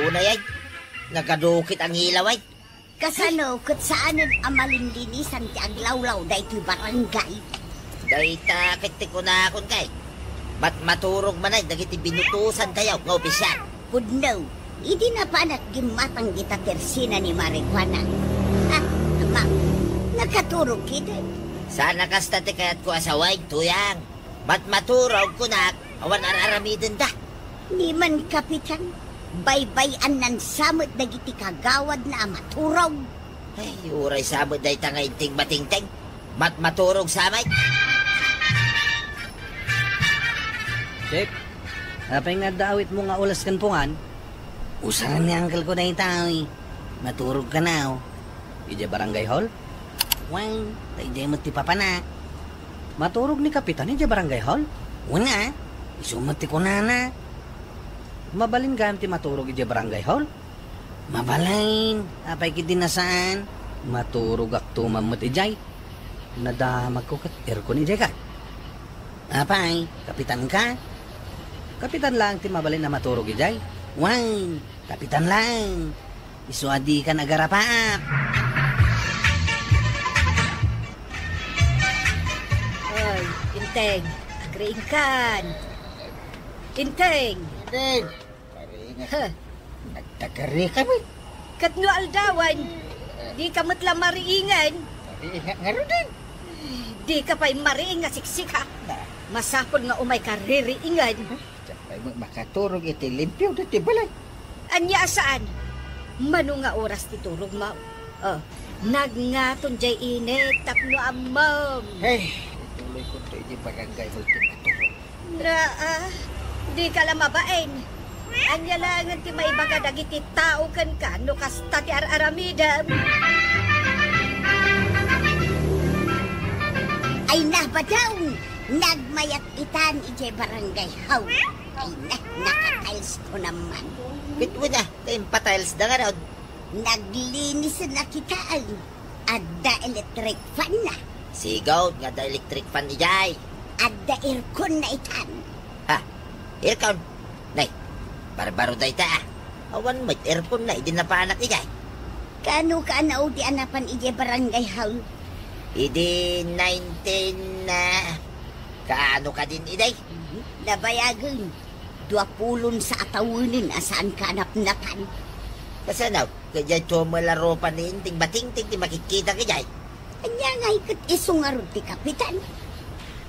una ay. Nagkadukit ang ilaw ay. Kasano, kat saanan ang malinlinisan ti aglawlaw da ito'y barangay. Dahita kiti ko na akon kay. Ba't maturog man ay, dagiti binutusan tayo, nga opisyal. Pudnaw, hindi na pa gimatang kita tersina ni Marijuana. Ama, nakaturog kita. Sana kastati kaya't ko asaway, tuyang. Ba't maturog ko na, awan araramidin da. Ni man, Kapitan, baybayan ng samot dagiti kagawad na maturog. Ay, uray samot dahi tangainting batingting. Ba't maturog samay? Chip, apay nga dawit mo nga ulas kan pungan. Usangan ni uncle ko na itaw eh. Maturog ka na oh. Ija barangay hall? Wang, tayo mo ti papanak. Maturog ni Kapitan ija barangay hall? Una, isumati ko na. Mabalin ka ti maturog ija barangay hall? Mabalain, apay kiti nasaan. Maturog ak tumamot ijay. Nadamag ko kat aircon ijay ka. Apay, Kapitan ka? Kapitan lang ti mabalin na maturog ijay. Wang, Kapitan lang. Isuadi ka nagarapaak. Ay, Inteng, agreingkan. Inteng. Inteng. Nagtagari kami. Katno aldawan, di ka matla mariingan. Mariingan nga rin din. Di ka pa'y mariing nga siksik ha. Masapod nga umay ka ririingan. Sapay mo makaturog iti limpyo dati balay. Anya saan? Mano nga oras ti turog mo? Oh, nagngaton jay init, tapno amam. Hey, ituloy ko ito iti barangay hulting katurog. Di ka lang mabain. Anya lang ti maibaga dagiti tao kan ka, no kasta ti araramidam. Ay na ba daw? Nagmayat itan ije barangay haw. Ay na, nakatiles ko naman. Bitwo na, kayong patiles da nga raw. Naglinis na kitaan. Adda electric fan na. Sigaw, nga da electric fan ni Jay. Adda aircon na itan. Ha, aircon? Nay, barbaro da ita ah. Awan may aircon na, hindi na pa anak ni Jay. Kano ka na di anapan ije barangay haw? Idi 19 na... Kaano ka din, Iday? Nabayagan. 20 sa atawunin asaan ka napnapan. Kasanaw, kaya chumalaro pa ni Inting Batingting di makikita ka Jay. Anya nga ikat isungarod ti Kapitan.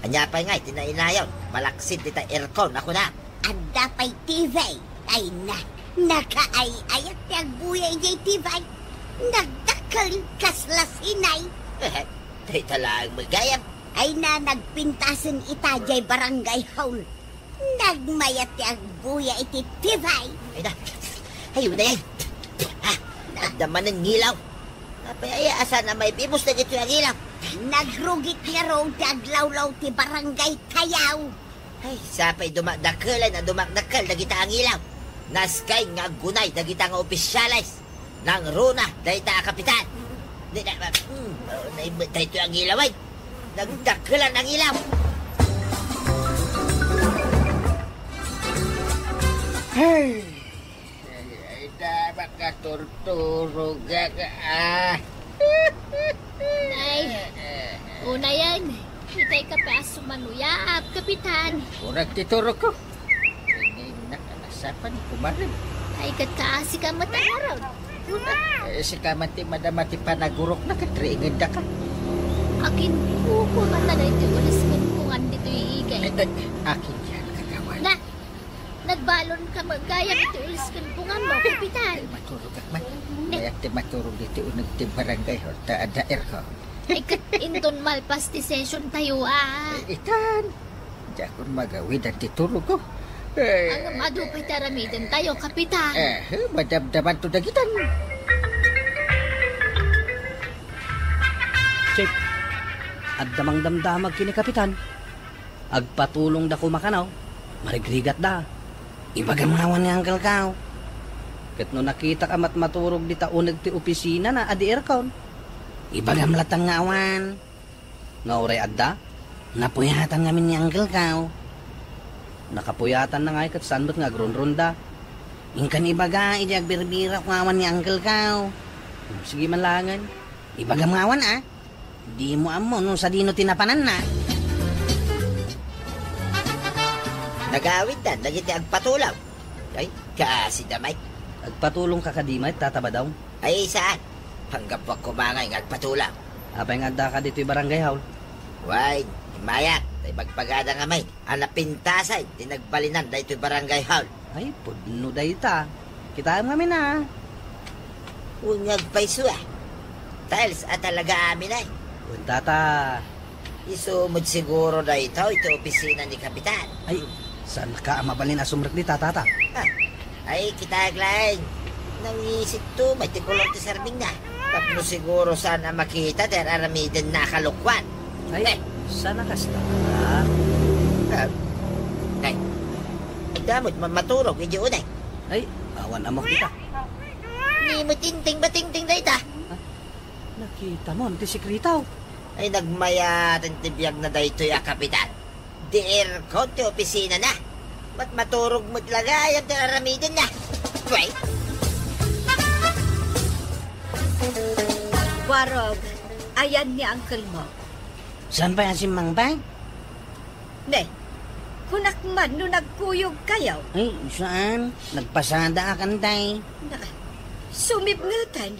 Anya pa nga, tinainayaw. Malaksit dita aircon, ako na. Adda pa'y TV. Ay na, nakaay-ayat yung buya ijay TV. Nagdakal kaslasinay. Tay talagang magayam. Ay na nagpintasan itajay barangay hall. Nagmayat yung buya iti TV. Ay na, ayun na yan. Nagdaman ng ngilaw. Napayaya, asa na may bimos na dito yung ngilaw. Nagrugit niya raw taglawlaw ti barangay Kayaw. Ay, sapay dumakdakal na dumakdakal na kita ang ilaw. Naskay nga gunay na kita nga opisyalis. Nang runa na ita Kapitan. Naimot na ito ang ilaw ay. Nagdakalan ang ilaw. Ay, dapat ka turturog ka. Nay, una yan. Itay ka pa sumanuyap, Kapitan. Kurang titurog ko. Hindi nakalasapan, kumarin. Ay, kataasi ka matangaraw. Si kamati madamati panagurok na katriingin da ka. Akin po man na ito ulis kung dito iigay. Akin yan, kagawan. Na, nagbalon ka magayang ito ulis kung mo, Kapitan. Maturog at man. Kaya't maturog dito unang barangay o taadaer ko. Ay, inton malpas ti session tayo Itan, di akong magawid at titurog ko. Ang madupay taramidan tayo, Kapitan. Madamdaman to dagitan. Chip, at damang damdamag kini Kapitan. Agpatulong da kumakanaw, marigrigat da. Ibagam ngawan ni Uncle Kao. Kat no nakita ka maturog di taunag ti opisina na adi aircon. Ibagam latang ngawan. Nga oray adda, napuyatan ngamin ni Uncle Kao. Nakapuyatan na nga kat saan ba't nga grunrunda. Ingkan ibaga, ijag birbira ngawan ni Uncle Kao. Sige manlangan. Ibaga ngawan Di mo amo nung sa dino tinapanan na. Nagawid na, dagiti agpatulaw. Ay, kasi damay. Agpatulong ka kadimay, tataba daw. Ay, saan? Hanggang pa kumangay ng agpatulaw. Apay nga agda ka dito'y barangay hall. Why, mayak, tay magpagada nga may. Anapintasay, tinagbalinan, dahito'y barangay hall. Ay, pudno dayta. Kitaan kami na. Unyag paiso Tiles at talaga amin ay. Tata. Isumod siguro na ito opisina ni Kapitan. Ay, saan ka mabalin asumrek di tata? Ay, kitaglain. Nangisip to, may tikulong ti serving na. Tapno siguro sana makita der aramiden na kalukwan. Ay, sana kasta. Ay, damot, maturog, hindi unay. Ay, awan amok kita. Ni mo tinting batingting na ita. Nakita mo, ti sikritaw. Ay, nagmaya tintibiyag na daytoy Kapitan. Di aircon ti opisina na. Ba't maturog mo't lagay ang tinaramidin na? Wait. Warog, ayan ni Uncle mo. Saan ba yan si Mang Bang? Ne, kunak man no nagkuyog kayo. Ay, saan? Nagpasada akan tay. Sumibngatan.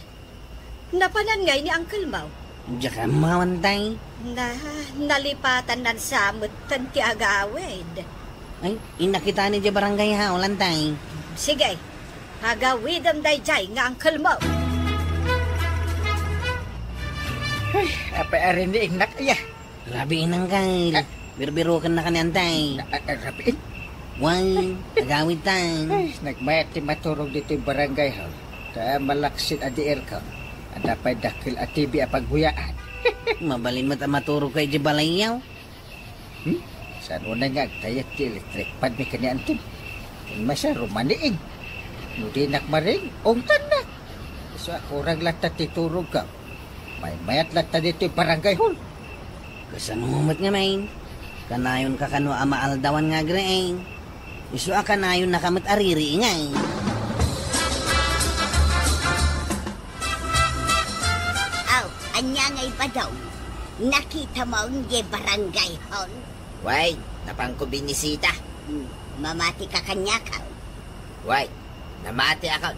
Napanan ngay ni Uncle Mau. Diyan ka mawantay. Nalipatan nan samot tan ti agawid. Ay, inakita ni di barangay haulan tay. Sige, agawid am dayjay nga Uncle Mau. Ay, apa arin ni ingnak iya. Rabiin ang kail. Birbiro ka na kanyantay. Rapiin. Why, agawid tay. Ay, nagmayat ti maturog dito yung barangay hall. Kaya malaksit adi aircon. Ada pa'y dakil at TV apaghuyaan. Mabalin mo't maturo kay di balayaw. Saan una nga agtayat ti electric pan may kanyaan to. Kung masya rumaniing. Nudi nakmaring, ongtan na. So akurang lata ti turog ka. May mayat lata dito yung barangay hall. Kasanumot nga main. Kanayon ka kano amaaldawan nga greeng. Isu kanayon na kamot ariri nga Anya ngay ba daw? Nakita mo ang barangay hall? Why, napangko binisita. Mamati ka kanya ka. Why, namati ako.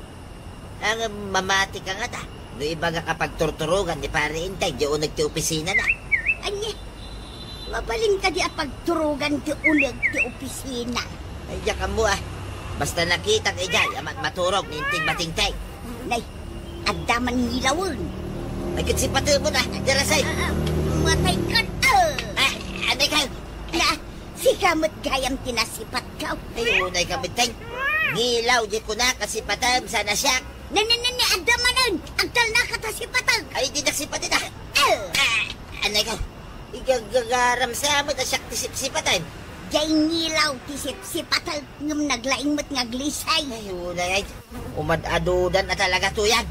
Ang mamati ka nga ta. No iba nga kapag turturugan di pare intay, di unag ti opisina na. Anya, mabalin ka di apagturugan ti unag ti opisina. Ay, diya ka mo Basta nakita kay jay, amat maturog, ninting matingtay. Nay, agdaman ngilawon. Ay, katsipatid mo na, darasay. Matay ka. Anay kayo. Na, si kamot gayam tinasipat ka. Ay, unay kami tay. Ngilaw, di ko na kasipatan, sana siya. Agdamanan, agdal na katasipatan. Ay, di nagsipatid Anay kayo. Igagaram sa amin na siya tisip-sipatan. Jay ngilaw, tisip-sipatan, ngam naglaing mo't ngaglisay. Ay, unay ay. Umad-adudan na talaga to yan.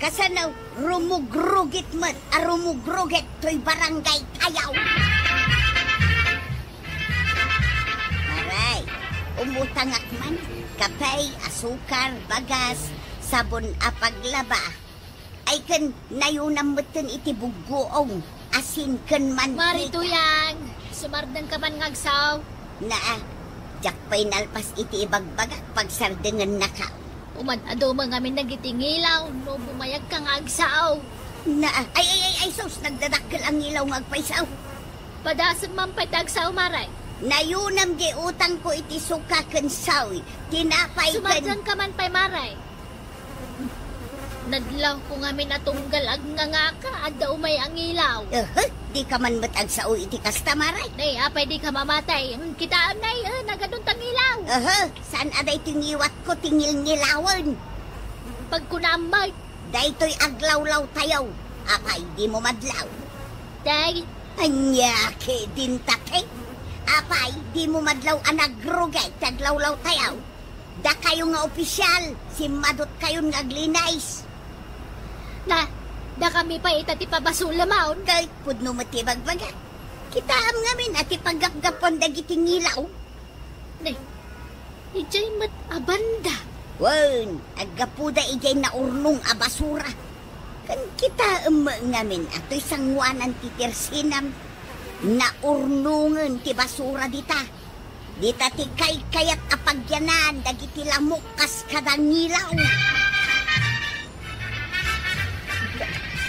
Kasanaw, rumugrugit mo't, rumugrugit to'y barangay kayaw. Aray, umutangak man, kapay, asukar, bagas, sabon apaglaba. Ay kan, nayunam mo't iti bugoong, asin kan man. Marituyang, sumardan ka man ngagsaw. Naa, jak pa'y nalpas iti ibagbagak pagsardengan na ka. Umad-ado mga amin nagitingilaw, no bumayag kang agsaw. Naa, ay, sos, nagdadakkel ang ilaw ngagpaisaw. Padasag man patagsaw maray. Nayunam di utang ko iti suka ken sawi, tinapay ken. Sumardan ka man pa'y maray. Nadlaw ko nga minatunggal ag nga ka, adda umay ang ilaw. Di ka man matag sao iti kastamaray. Nay, apay di ka mamatay. Kitaan nay, nagadun tang ilaw. Saan aday tingiwat ko tingil-ngilawan? Pag kunamay. Daytoy aglawlaw tayaw, apay di mo madlaw. Day, Anya ke din take. Apay di mo madlaw anagrugay, taglawlaw tayaw. Da kayo nga opisyal, si madot kayo ngaglinais. da kami pa itati pabasulamaon. Kay pudno matibagbaga. Kitaam ngamin at ipagapgapon dagiti ngilaw. Nay, ijay mat abanda. Wan, agapuda ijay na urnong a basura. Kan kita ngamin ato'y sangwanan ti Tirsinam. Na urnungan ti basura dita. Dita ti kayat apagyanan dagiti lamok kas kadangilaw.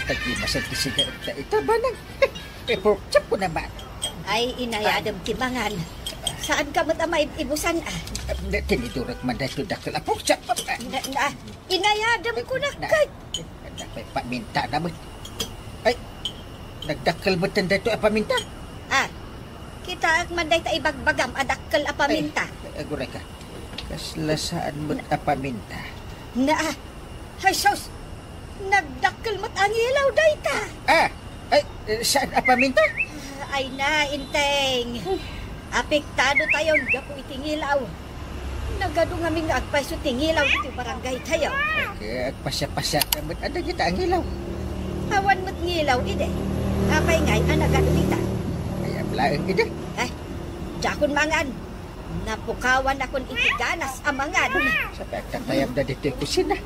Tagi masanti siya ito banang. Pork chop ko naman. Ay, inayadam timangan. Saan ka matamay ibusan Tinidurak man dahil ito dakil. Pork chop. Inayadam ko na kay. May paminta naman. Ay, nagdakil mo tanda ito paminta. Kita manday ta ibagbagam adakkel apaminta. Aguray ka. Kaslasaan mo't apaminta. Hay sus! Nagdakkel mo't ang ilaw dayta. Saan apaminta? Ay na, inteng. Apektado tayo, gapo itingilaw. Nagado nga ming agpaiso tingilaw iti barangay tayo. Agpasya-pasya ka mo't ada kita ang ilaw. Awan mo't ngilaw, ide. Apay ngay, anagado kita. Laeng ide. Jakon mangan. Napukawan akon itiganas amangan. Sa pagtatayab na dito yung kusina.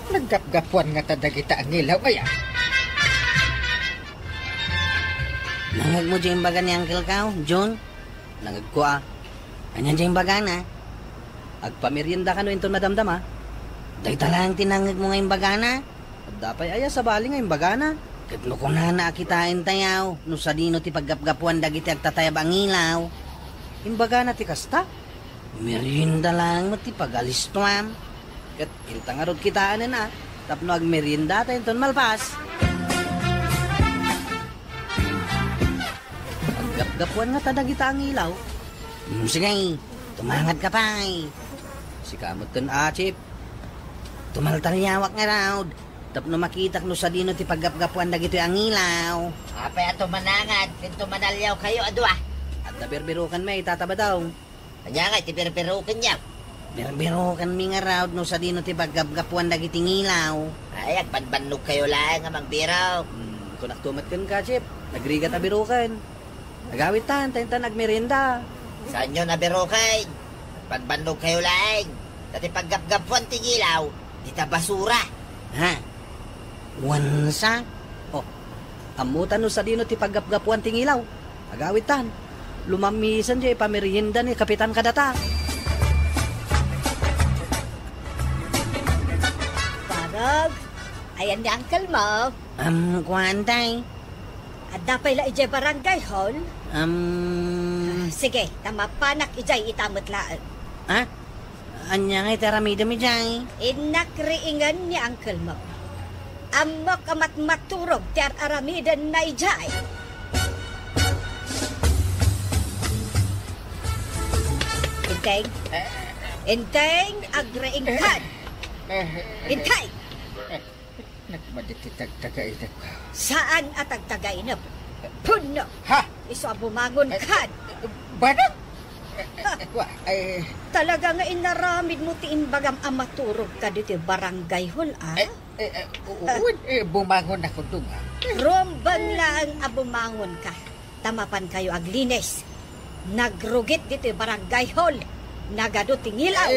Naggap-gapuan nga tadagita ang ilaw. Nangag mo dyan baga ni Uncle Kao, John? Nangag ko Anyan dyan baga na. Agpamerienda ka no ito madamdam Day talang tinangag mo ngayong baga na. At dapay aya sa bali ngayong baga na. Katlo ko na nakitain tayaw, no sa dino ti paggapgapuan dagiti agtatayab ang ilaw. Imbaga na ti kasta, merienda lang mo ti pagalistuam. Kat kilta nga rod kitaan na, tapno ag merienda tayo ton malpas. Paggapgapuan nga tadagita ang ilaw. Sige, tumangat ka pa Si kamot ton Chip. Tumaltaryawak nga raw. Tapno makitak no sa dino ti paggapgapuan dagito ang ilaw. Apay ato manangat, pinto manalyaw kayo adwa. At naberberukan may tataba daw. Kanya nga, tipir-pirukin niya. Berberukan mi nga raw no sa dino ti paggapgapuan dagiti ilaw. Ay, agbanbanog kayo lang nga magbiraw. Kung naktumat kan ka, Chip, nagrigat abirukan. Nagawit tan nagmerienda. Saan nyo nabirukin? Agbanbanog kayo lang. Dati paggapgapuan tingilaw, dita basura. Wansa? Amutan no sa dino ti paggapgapuan tingilaw. Agawitan. Lumamisan di pamerienda ni Kapitan Kadata. Parag, ayan ni Uncle mo. Kuantay. At dapay la ijay barangay hall. Sige, tamapanak ijay itamot laan. Anya nga itaramida mi jay. Inakriingan ni Uncle mo. Amok amat maturog tiar aramidan na ijay. Inteng, agreingkan. Intay! Nagmadititag-tagainap ka. Saan at agtagainap? Puno! Iso bumangon kan. Banang? Talaga nga inaramid mo tiin bagam amaturog ka dito barangay hall, bumangon ako doon, Rombang lang abumangon ka. Tamapan kayo aglinis. Nagrugit dito barangay hall. Nagado tingilaw.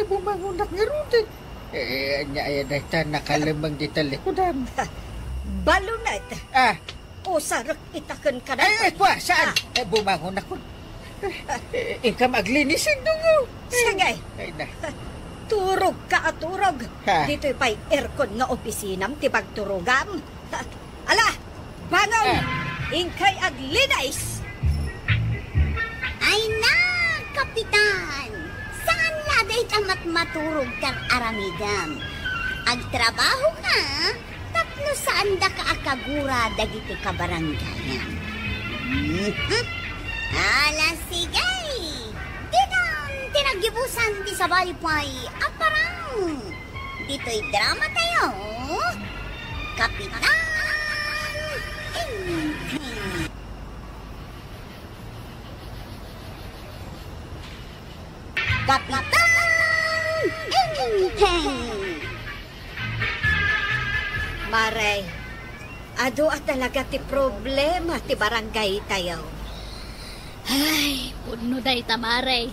Bumangon ako nga rin. Anya dahita nakalamang dito likodan. Balunat. Usarak itakan ka na. Saan? Bumangon ako. Ikaw maglinisin doon. Sige. Turog ka at turog. Dito'y pa'y aircon nga opisinam tibagturogam. Ala! Bangon! Inkay aglinis! Ay na, Kapitan! Saan laday tamat maturog kang aramidam? Agtrabaho ka, tapno saan da ka akagura dagiti kabaranggayan. Ala, sige! Didang tinagibusan di sabay pa'y aparang. Dito'y drama tayo. Kapitan! Kapitan Enteng! Maray, ado at talaga ti problema ti barangay tayo. Ay, puno day tamaray.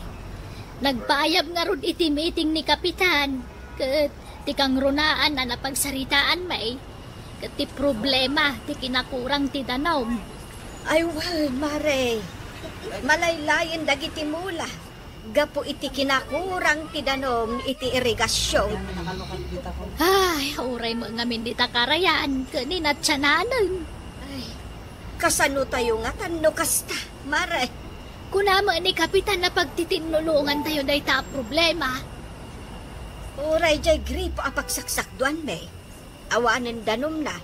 Nagpaayab nga rod iti meeting ni Kapitan. Kat tikang runaan na napagsaritaan may. Kat ti problema ti kinakurang ti danom. Ay, well, Mare. Malaylayan dagiti mula. Gapo iti kinakurang ti danom iti irigasyon. Ay, uray mo ngamin di takarayan. Kanin at tiyananan. Ay, kasano tayo nga tanno kasta, Mare. Kunama ni Kapitan na pagtitinulungan tayo day ta problema. Uray jay gripo apagsaksak duan me. Awanan danom na.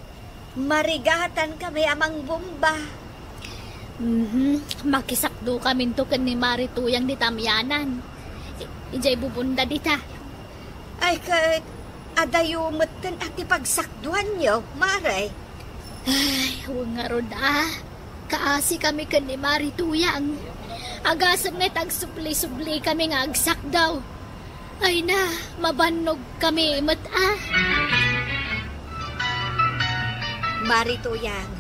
Marigatan kami amang bomba. Makisakdo kami to kan ni Marituyang di tamyanan. Ijay bubunda dita. Ay, kat adayumatan at ipagsakduan nyo, Mare. Ay, huwag nga rod Kaasi kami kan ni Marituyang. Agasam na tagsupli-supli kami nga agsak daw. Ay na, mabanog kami Marituyang,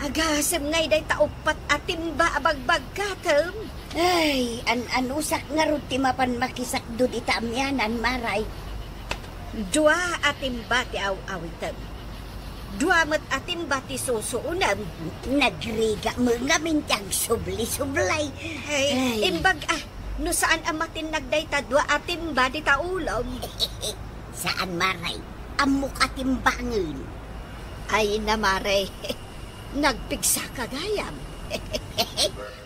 agasam ngay day taupat atin ba abagbag katem? Ay, anusak nga ron ti mapan makisakdo di tamyanan, Maray. Dua atin ba ti aw-awitem? Dua mat atin ba ti susuunam? Nagriga mo nga mintang subli-sublay. Ay, imbag no saan amatin nagday ta dua atin ba di taulom? Saan, Maray? Amok atimbangan. Ay na, Mare. Nagpigsa kagayam.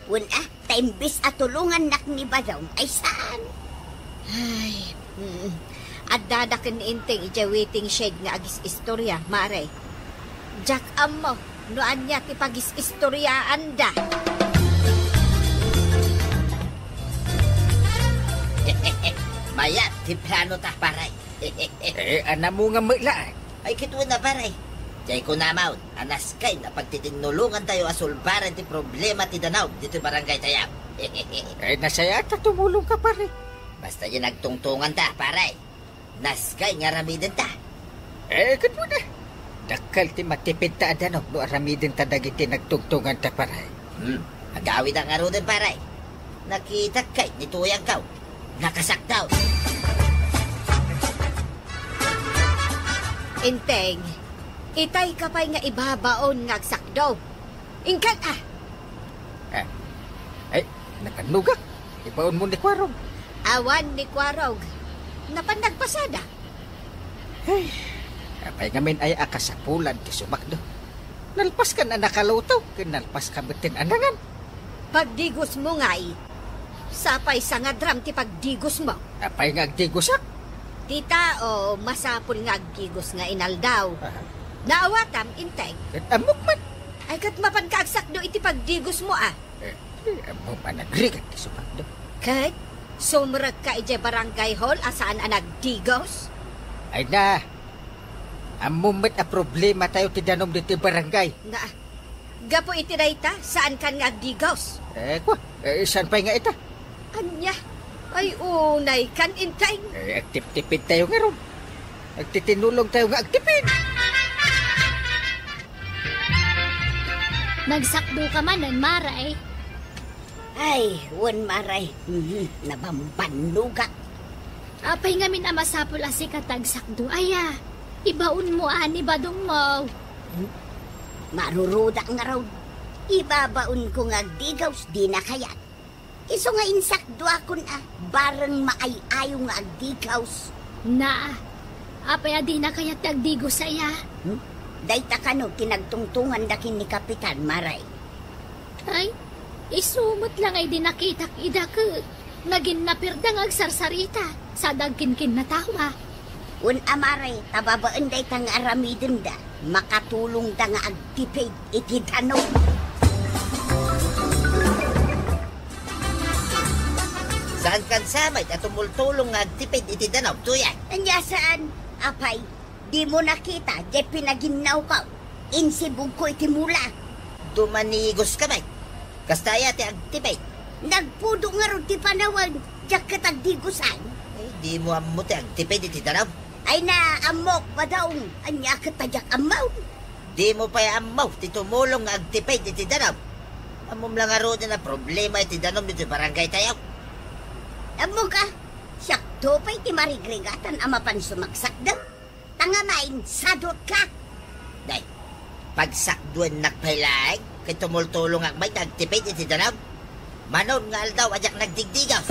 Wala, taimbis at tulungan nak ni Badong ay saan? Ay, at dadakin inting ijawiting shade nga agis istorya, Mare. Jack amo, noan niya ti pagis istoryaan da. Maya, ti plano ta, paray. Ana mo nga mula. Ay, kituwa na, paray. Jay ko na, Maud. Anas kay na pagtitinulungan tayo asulbaran ti problema ti Danau dito barangay tayam. Nasaya ta tumulong ka pare. Basta yung nagtungtungan ta, paray. Naskay nga ramidin ta. Kat mo na. Dakal ti matipid ta Danau no aramidin ta dagiti nagtungtungan ta paray. Agawid ang aro din, paray. Nakita kay nituyang kaw. Nakasaktaw. Inteng, itay kapay nga ibabaon nga agsakdo. Ingkat Ay, nakanugak. Ibaon mo ni Kwarog. Awan ni Kwarog. Napanagpasada. Ay, apay ngamin ay akasapulan ti sumakdo. Nalpas ka na nakalutaw. Kinalpas ka batin anangan. Pagdigos mo nga'y. Sapay sa nga dram ti pagdigos mo. Apay nga agdigusak. Tita o masapul nga agdigos nga inaldaw. Naawatam, inteng. Kat amok man. Ay kat mapan ka agsakdo iti pagdigos mo Amok man nagrigat ti sumakdo. Kat, sumrag ka ije barangay hall asaan ang nagdigos? Ay na. Amumet a problema tayo ti danom diti barangay. Na, gapo iti dayta, saan kan nga agdigos? Saan pa nga ita? Anya, ay unay kan inteng. Agtip-tipid tayo nga ron. Agtitinulong tayo nga agtipid. Nagsakdo ka man ng Maray. Ay, wan Maray. Nabambanugak. Apay ngamin amasapul asi katagsakdo. Aya, ibaon mo ani Badong mo. Maruruda nga raw. Ibabaon ko nga agdigaws di na kayat. Iso nga insakdo akon bareng maayayo nga agdigaws. Na, apay adi na kayat agdigo saya. Dayta kano kinagtungtungan dakin ni Kapitan Maray. Ay, isumot lang ay dinakitak ida ka. Naging napirdang agsarsarita sa dagkinkin na tawa. Un Amaray, tababaan dayta nga aramidin da. Makatulong da nga agtipid iti tanong. Saan kan samay at tumultulong nga agtipid iti Danau, tuyan? Anya saan? Apay, di mo nakita, di pinaginaw ka. Insibog ko iti mula. Dumanigos ka, bay. Kastaya ti agtipid. Nagpudo nga ron ti panawan, diyak katagdigusan. Ay, di mo amuti agtipid iti Danau. Ay na, amok pa daw. Anya katadyak amaw. Di mo pa amaw ti tumulong nga agtipid iti Danau. Amom lang aro na problema iti Danau dito barangay tayo. Amo ka, sakto pa'y ti marigrigatan ama pan sumagsakda. Tangamain, sadot ka. Day, pagsakduan nakpailaig, kay tumultulong akbay nagtipid iti danaw. Manon nga aldaw ajak nagdigdigaw.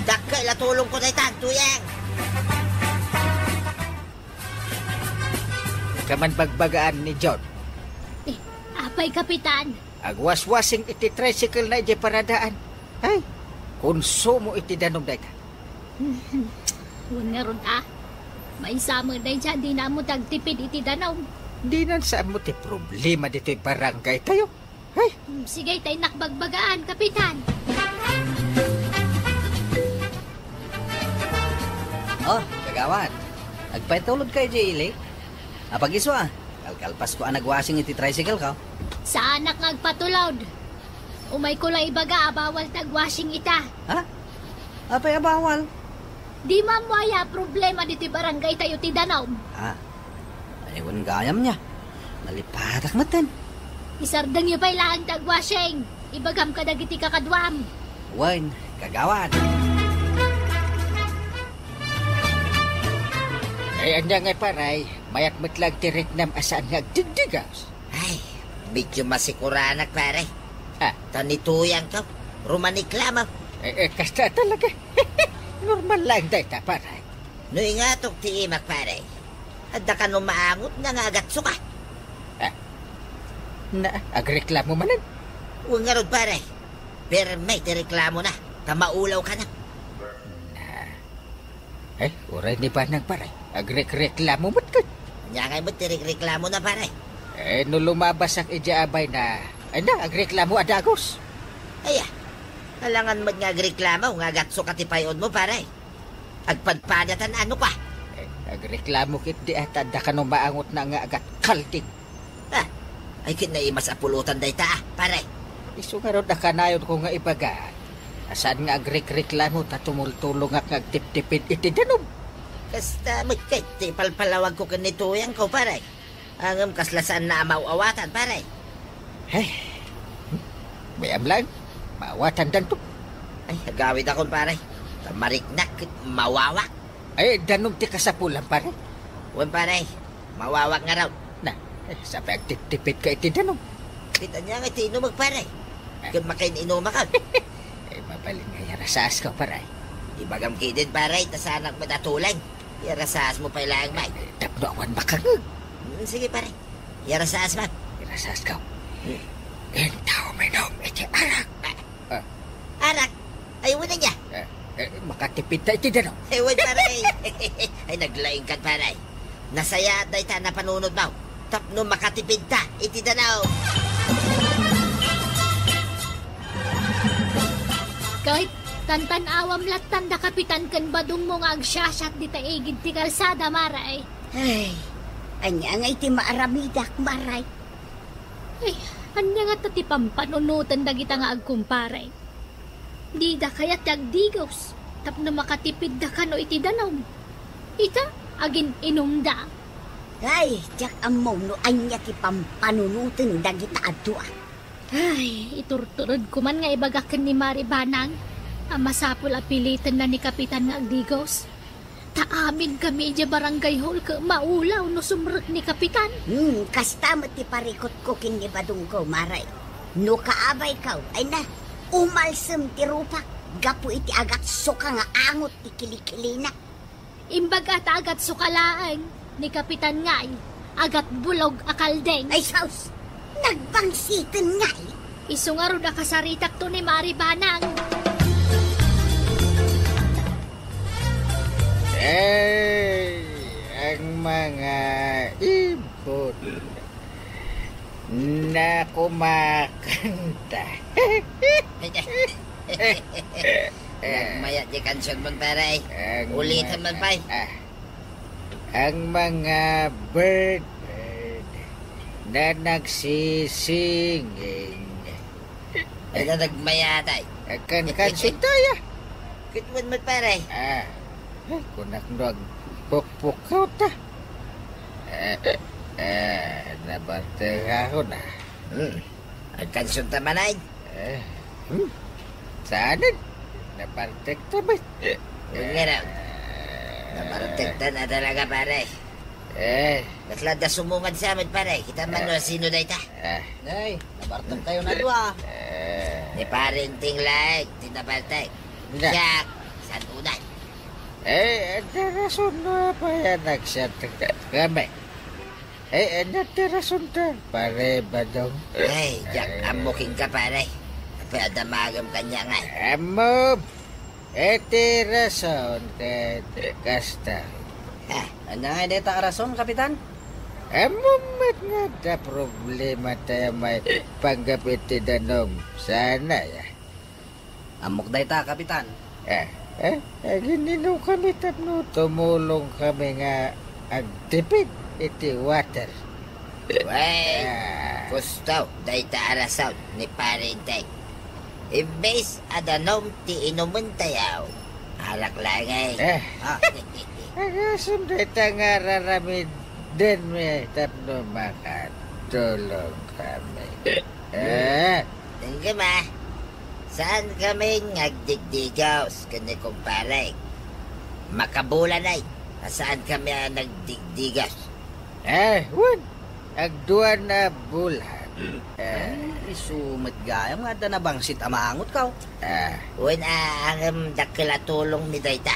Dakka ilatulong ko na itan, tuyang. Kaman bagbagaan ni John. Apay, Kapitan. Agwas-wasing iti tricycle na iti paradaan. Ay, konsumo iti danom dayta. Huwag nga ron may sama na dyan, di na mo tagtipid iti danaw. Di nan saan mo ti problema dito'y barangay tayo. Ay, Sige, tayo nakbagbagaan, Kapitan. Oh, kagawad. Nagpaitulod kayo, Jaylee. Apag-iswa, kalkalpas ko ang nagwasing iti tricycle ka. Sa anak ngagpatulod. Umay ko lang ibaga, bawal tagwashing ita. Ha? Apay abawal. Di mamaya problema dito barangay tayo ti danaw. Aywan gayam niya. Nalipatak natin. Isardang niyo pa ilaan tagwashing. Ibagam ka dagiti kakadwam. Wan, kagawad. ay anya nga paray, mayat metlag tirik nam asaan nga agdigdigas. Ay, medyo masikuranak pare. Ah, Tanituyang ka, rumaniklamaw. kasta talaga. Normal lang day ta paray. No ingatok ti imak pare. Adda ka no maangot na nga agatso ka. Na, agreklamo manan. Huwag nga ron pare. Pero may tireklamo na. Tamaulaw ka na. Ay, oray ni pa nang paray. Agreklamo mo't ka. Kanya nga mo tireklamo na pare. No lumabas ang ijaabay na, agreklamo adagos. Aya, halangan mo nga agreklamo nga agatso ka ti payod mo pare. Agpadpadatan ano ka. Agreklamo kit di atada ka nung maangot na nga agat kalting. Ay kinaimas apulutan day ta pare. Iso nga ron nakanayon ko nga ibaga. Asaan nga agreklamo ta tumultulong nga agtip-tipid iti danom. Kasta magkait ti palpalawag ko kanituyang ko pare. Angam kaslasan na mauawatan pare. Hey, bayam lang. Maawatan dan to. Ay, agawid akon pare. Tamariknak, mawawak. Ay, danom ti kasapulan pare. Wan pare, mawawak nga raw. Na, sabi agtip-tipid ka iti danom. Kita niya nga iti inumag pare. Kung makain inuma ka. Ay, mabaling nga yarasas ka pare. Ibagam kidin pare, tasanak mo datulang. Yarasas mo pa ilang may. Tapno awan makangag. Sige pare, yarasas man. Yarasas ka. Entaw minom iti arak. Arak, ayaw na niya. Makatipid ta iti danom. Ewan pare. Ay, naglaing ka pare. Nasaya at day ta na panunod mo. Tapno makatipid ta, iti danaw. Kahit tantan-awam latan da kapitan kan badong mo nga agsyasat di taigid ti kalsada maray. Ay, anya nga iti maaramidak maray. Ay, anya nga tati pampanunutan da kita nga agkumparay. Di da kayat agdigos, tapno makatipid da kano iti danaw. Ita, agin inumda. Ay, jak amo no anya ti pampanunutan dagita adwa. Ay, iturturod ko man nga ibagakan ni Mari Banang. Ang masapul apilitan na ni Kapitan nga agdigos. Taamin kami dya barangay hall ka maulaw no sumrek ni Kapitan. Kasta mo ti parikot ko kini badong ko, maray. No kaabay ka, ay na, umalsem ti rupak. Gapu iti agat suka nga angot ti kilikilina. Imbag at agat sukalaan ni Kapitan nga agat bulog akaldeng. Ay, saus, nagbangsitin nga Isungaro na kasaritak to ni Mari Banang. Ay, ang mga ibon na kumakanta. Nagmayat di kansyon mo pare. Ulitin man pa. Ang mga bird na nagsisinging. Ay na nagmayat ay. Kansyon tayo. Kitwan mo pare. Kunak nag pukpukaw ta. Nabarte ako na. Ang kansyon tamanay. Saanin? napartekta ba? Nga raw. Naprotekta na talaga, pare. Naslada sumungad sa amin, pare. Kita man no, sino na ita? Ay, nabartog tayo na doa. Ni parenting like, tinabaltay. Nga. Siyak, san unay. Ada rason na pa yan nagsat kami. Rason ta. Pare ba daw? Ay, jak amuking ka, pare. Padamagam kanya nga. Amob! Iti rason ka kasta. Ano nga deta rason, Kapitan? Amomet nga da problema tayo may panggapit ti danom. Sana ya. Amok dayta, Kapitan. Ginino kami tapno. Tumulong kami nga agtipid iti water. Wey, gusto, dayta arasaw ni parentay. Imbes adanom ti inumun tayaw. Alak lang eh. Agasum dayta nga raramid din may tapno makatulong kami. Tingga ma, saan kami nagdigdigaws kani kumpare? Makabulan ay, saan kami nagdigdigaws? Wan, agduan na bulan. Isumat gayam nga da nabangsit amaangot ka. Wen ang dakilatulong ni dayta.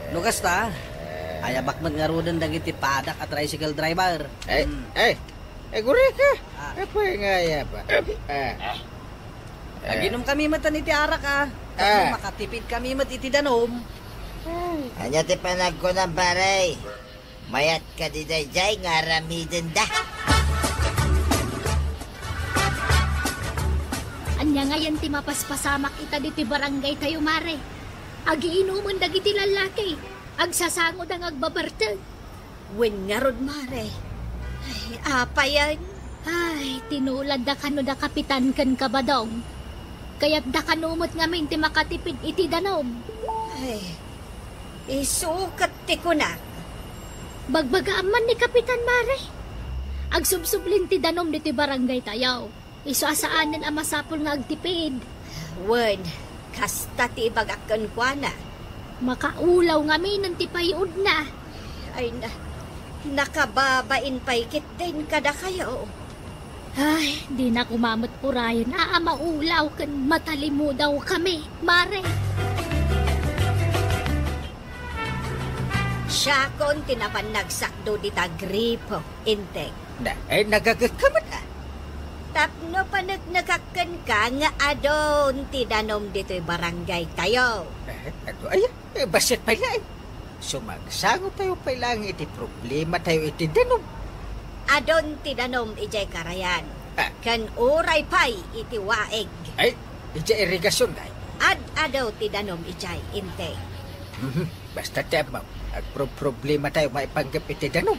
Lukas ta, ayabak man nga rodan dagiti padak at tricycle driver. Guri ka. Apa nga ya ba? Naginom kami matan iti arak makatipid kami mat iti danom. Anya ti panag ko ng paray. Mayat ka di dayjay nga ramiden da. Anya nga yan ti mapaspasamak ita diti barangay tayo, mare. Agiinuman dagiti lalaki. Agsasangod ang agbabartag. Wen nga rod, mare. Ay, apa yan? Ay, tinulad da kano da kapitan kan kabadong. Kaya't da kanumot ngamin ti makatipid iti danom. Ay, isukat ti kunak. Bagbagaan man ni kapitan, mare. Agsubsublin ti danom diti barangay tayaw. Isuasaanan ang masapol nga agtipid. Wen, kasta ti ibagakan kwa na. Makaulaw ngamin ng tipayod na. Ay, nakababain pa'y kit din kada kayo. Ay, di na kumamot purayon. Maulaw kan matalimu daw kami, mare. Siya kon tinapan nagsakdo dita gripo, inteng. Nagagakaman na. Tapno pa nagnakakan ka nga adon ti danom dito'y barangay tayo. Basit pa lang. Sumagsango tayo pa lang iti problema tayo iti danom. Adon ti danom ijay karayan. Kan uray pay iti waeg. Ijay irigasyon kay. Adaw ti danom ijay inte. Basta tayo mo, problema tayo maipanggap iti danom.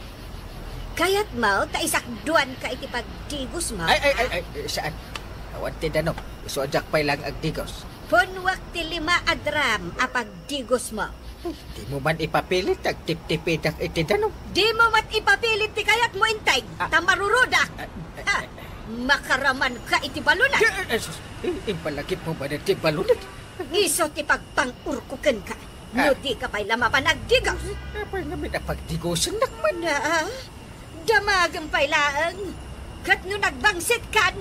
Kayat mo, taisakduan ka iti pagdigos mo. Saan? Awan ti danom. Isuadyak pa'y lang agdigos. Punwak ti 5 adram apagdigos mo. Di mo man ipapilit agtip-tipidak iti danom. Di mo mat ipapilit ti kayat mo intay. Tamarurudak. Makaraman ka iti balunat. Impalagip mo ba na ti balunat? Iso ti pagpang-urkuken ka. No di ka pa'y lamapan agdigos. Apay namin napagdigosan nakman. Damagang pailaan. Kat no nagbangsit kan,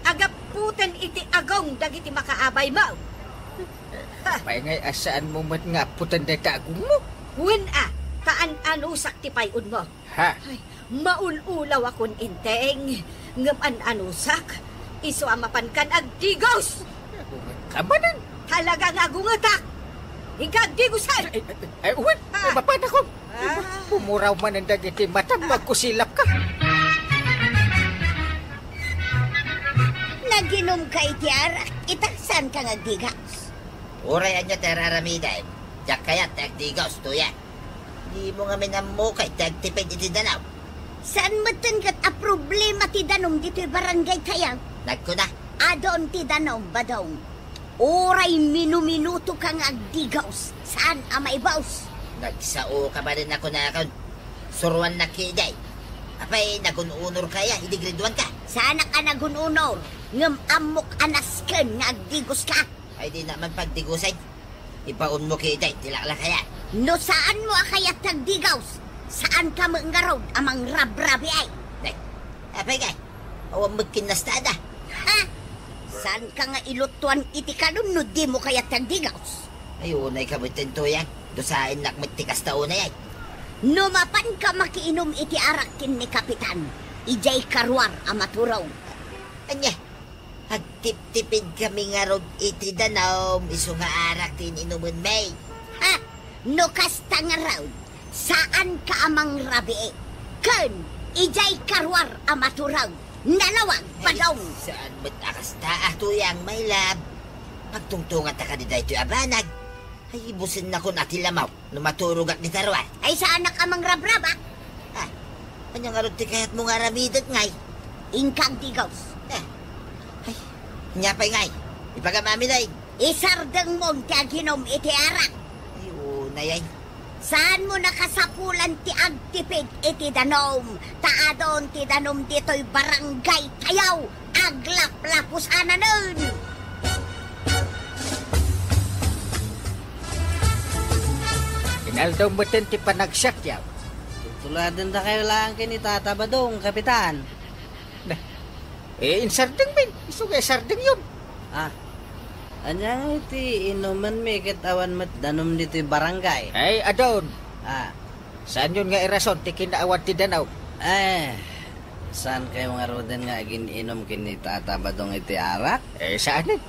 agaputan iti agong dagiti makaabay mo. Pay ngay asaan mo mat nga putan dayta agong mo. Wen kaan anusak ti payud mo. Ay, maululaw akon inteng. Ngam anusak, iso amapan kan agdigos. Kamanan. Talagang agungatak. Igagdigosan. Uwan, mapan ako. Pumuraw man ang dagiti mata, magkusilap ka. Naginom ka iti arak, itaksan ka ngagdigaws. Uray anya teraramiday. Jak kayat tagdigaws tuya. Di mo nga minamukay tagtipid iti danaw. Saan matan kat a problema ti danom dito'y barangay tayaw? Nagkuna. Adon ti danom badong. Uray minuminuto kang agdigaws. Saan amaibaws? Nagsao ka ba rin ako na akon? Suruan na kiday. Apay, nagununor kaya, hindi graduan ka. Sana ka nagununor. Ngam amok anasken nga agdigos ka. Ay di naman pagtigusin. Ipaon mo kita, tilakla kaya. No saan mo akayat tagdigaws? Saan ka mangarod amang rabrabi ay? Day, apay kay. Awang magkinastada. Ha? Saan ka nga ilutuan iti kanun no di mo kayat tagdigaws? Ay, unay ka mo tintuyan. Dosain nak magtikas taon na yan. Numapan ka makiinom iti arakin ni Kapitan. Ijay karwar amaturaw. Anya, agtip-tipid kami nga rod iti danaw. Iso nga arak tin inumun may. Ha? No kasta nga raw. Saan ka amang rabi? Kun, ijay karwar amaturaw. Nalawag padong. Saan mo't akasta tuyang may lab. Pagtungtungan ta ka di dahi ito'y abanag. Ay, ibusin na ko natin lamaw. Numaturog at ni Tarwan. Ay saan na ka mang rabraba? Ha? Anya nga rod ti kaya't mo nga ramidot ngay. Ingkang digaws. Ay, nyapay ngay. Ipagamami na yun. Isardeng mong tiaginom iti arak. Ay, unay ay. Saan mo nakasapulan ti agtipid iti danom? Taadon ti danom dito'y barangay tayaw. Aglap-lapusana nun. Inaldaw mo ti panagsak yaw. Tutuladan na kayo lang kini Tata Badong, Kapitan. Insardeng min. Iso nga sardeng yun. Ah, anya nga iti inuman mi kitawan mat danom dito yung barangay. Ay, adon. Ah, Saan yun nga irason ti kinaawan ti danaw? saan kayo nga rodan nga giniinom kini Tata Badong iti arak? Saan eh?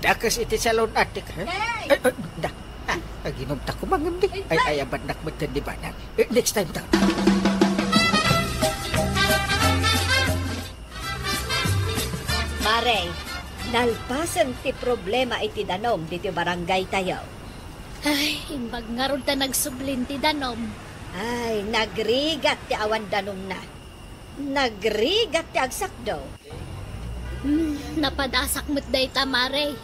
Dakas iti salon atik. Ay, da. Aginom ta ko mangamdi. Ay, aban nakmatan di ba na? Next time ta. Mare, nalpasan ti problema iti danom dito barangay tayo. Ay, imbag nga ron ta nagsublin ti danom. Ay, nagrigat ti awan danom na. Nagrigat ti agsakdo. Napadasak mo't day ta, Mare.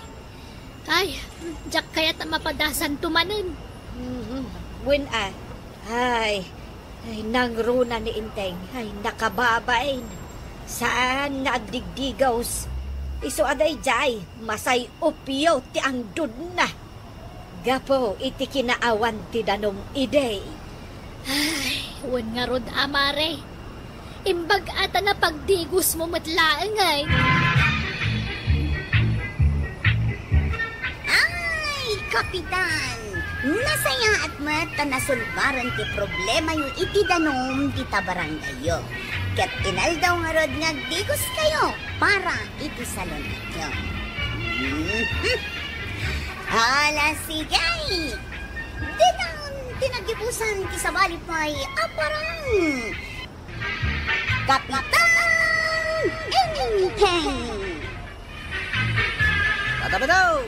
Ay, jak kaya ta mapadasan tumanen. When ay, nangruna ni Inteng. Ay, nakababain. Saan nga agdigdigaws? Iso aday jay, masay upyo ti ang dud na. Gapo, iti kinaawan ti danom idey. Ay, wan nga rod, Mare. Imbag ata na pagdigos mo matlaang ay. Ay, Kapitan! Nasaya at mata nasulbaran ti problema yung iti danom di tabaranggayo. Kat inaldaw nga rod nga digos kayo para iti salon nyo. Hala sigay! Di taon tinagibusan ti sabali pa'y aparang Kapitan Inteng! Tata Badong!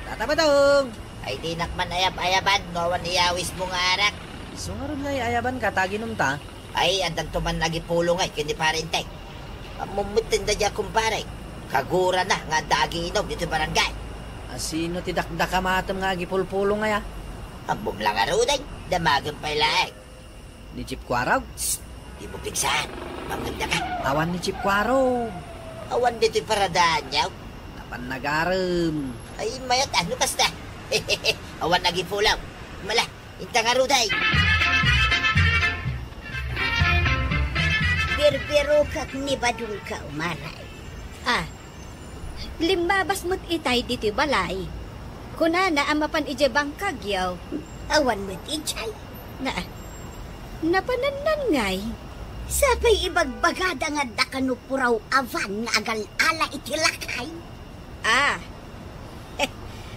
Tata Badong! Ay, di nakman ayab-ayaban. Ngawan iyawis mo nga arak. So nga ron nga ayaban ka, taginom ta. Ay, andan tuman lagi pulong ay. Kini parinteng. Mumutin da dya kumpare. Kagura na nga dagi inom dito barangay. Sino ti dakdaka matam nga gipulpulong nga ya? Ambom lang aruday. Damagan pa ilaig. Ni Chip Kwaraw? Di mo piksan. Maganda ka. Awan ni Chip Kwaraw. Awan dito'y paradaan niyaw. Tapan nagaram. Ay, mayat ano kasta. Awan lagi pulaw. Mala, intang aruday. Birbiro kak ni Badung ka umaray. Limabas mo't itay dito balay. Kunana amapan ije bangkagyaw. Awan mo't ichay. Napananan ngay. Sapay ibagbagada nga dakanupuraw avan nga agal-ala itilakay.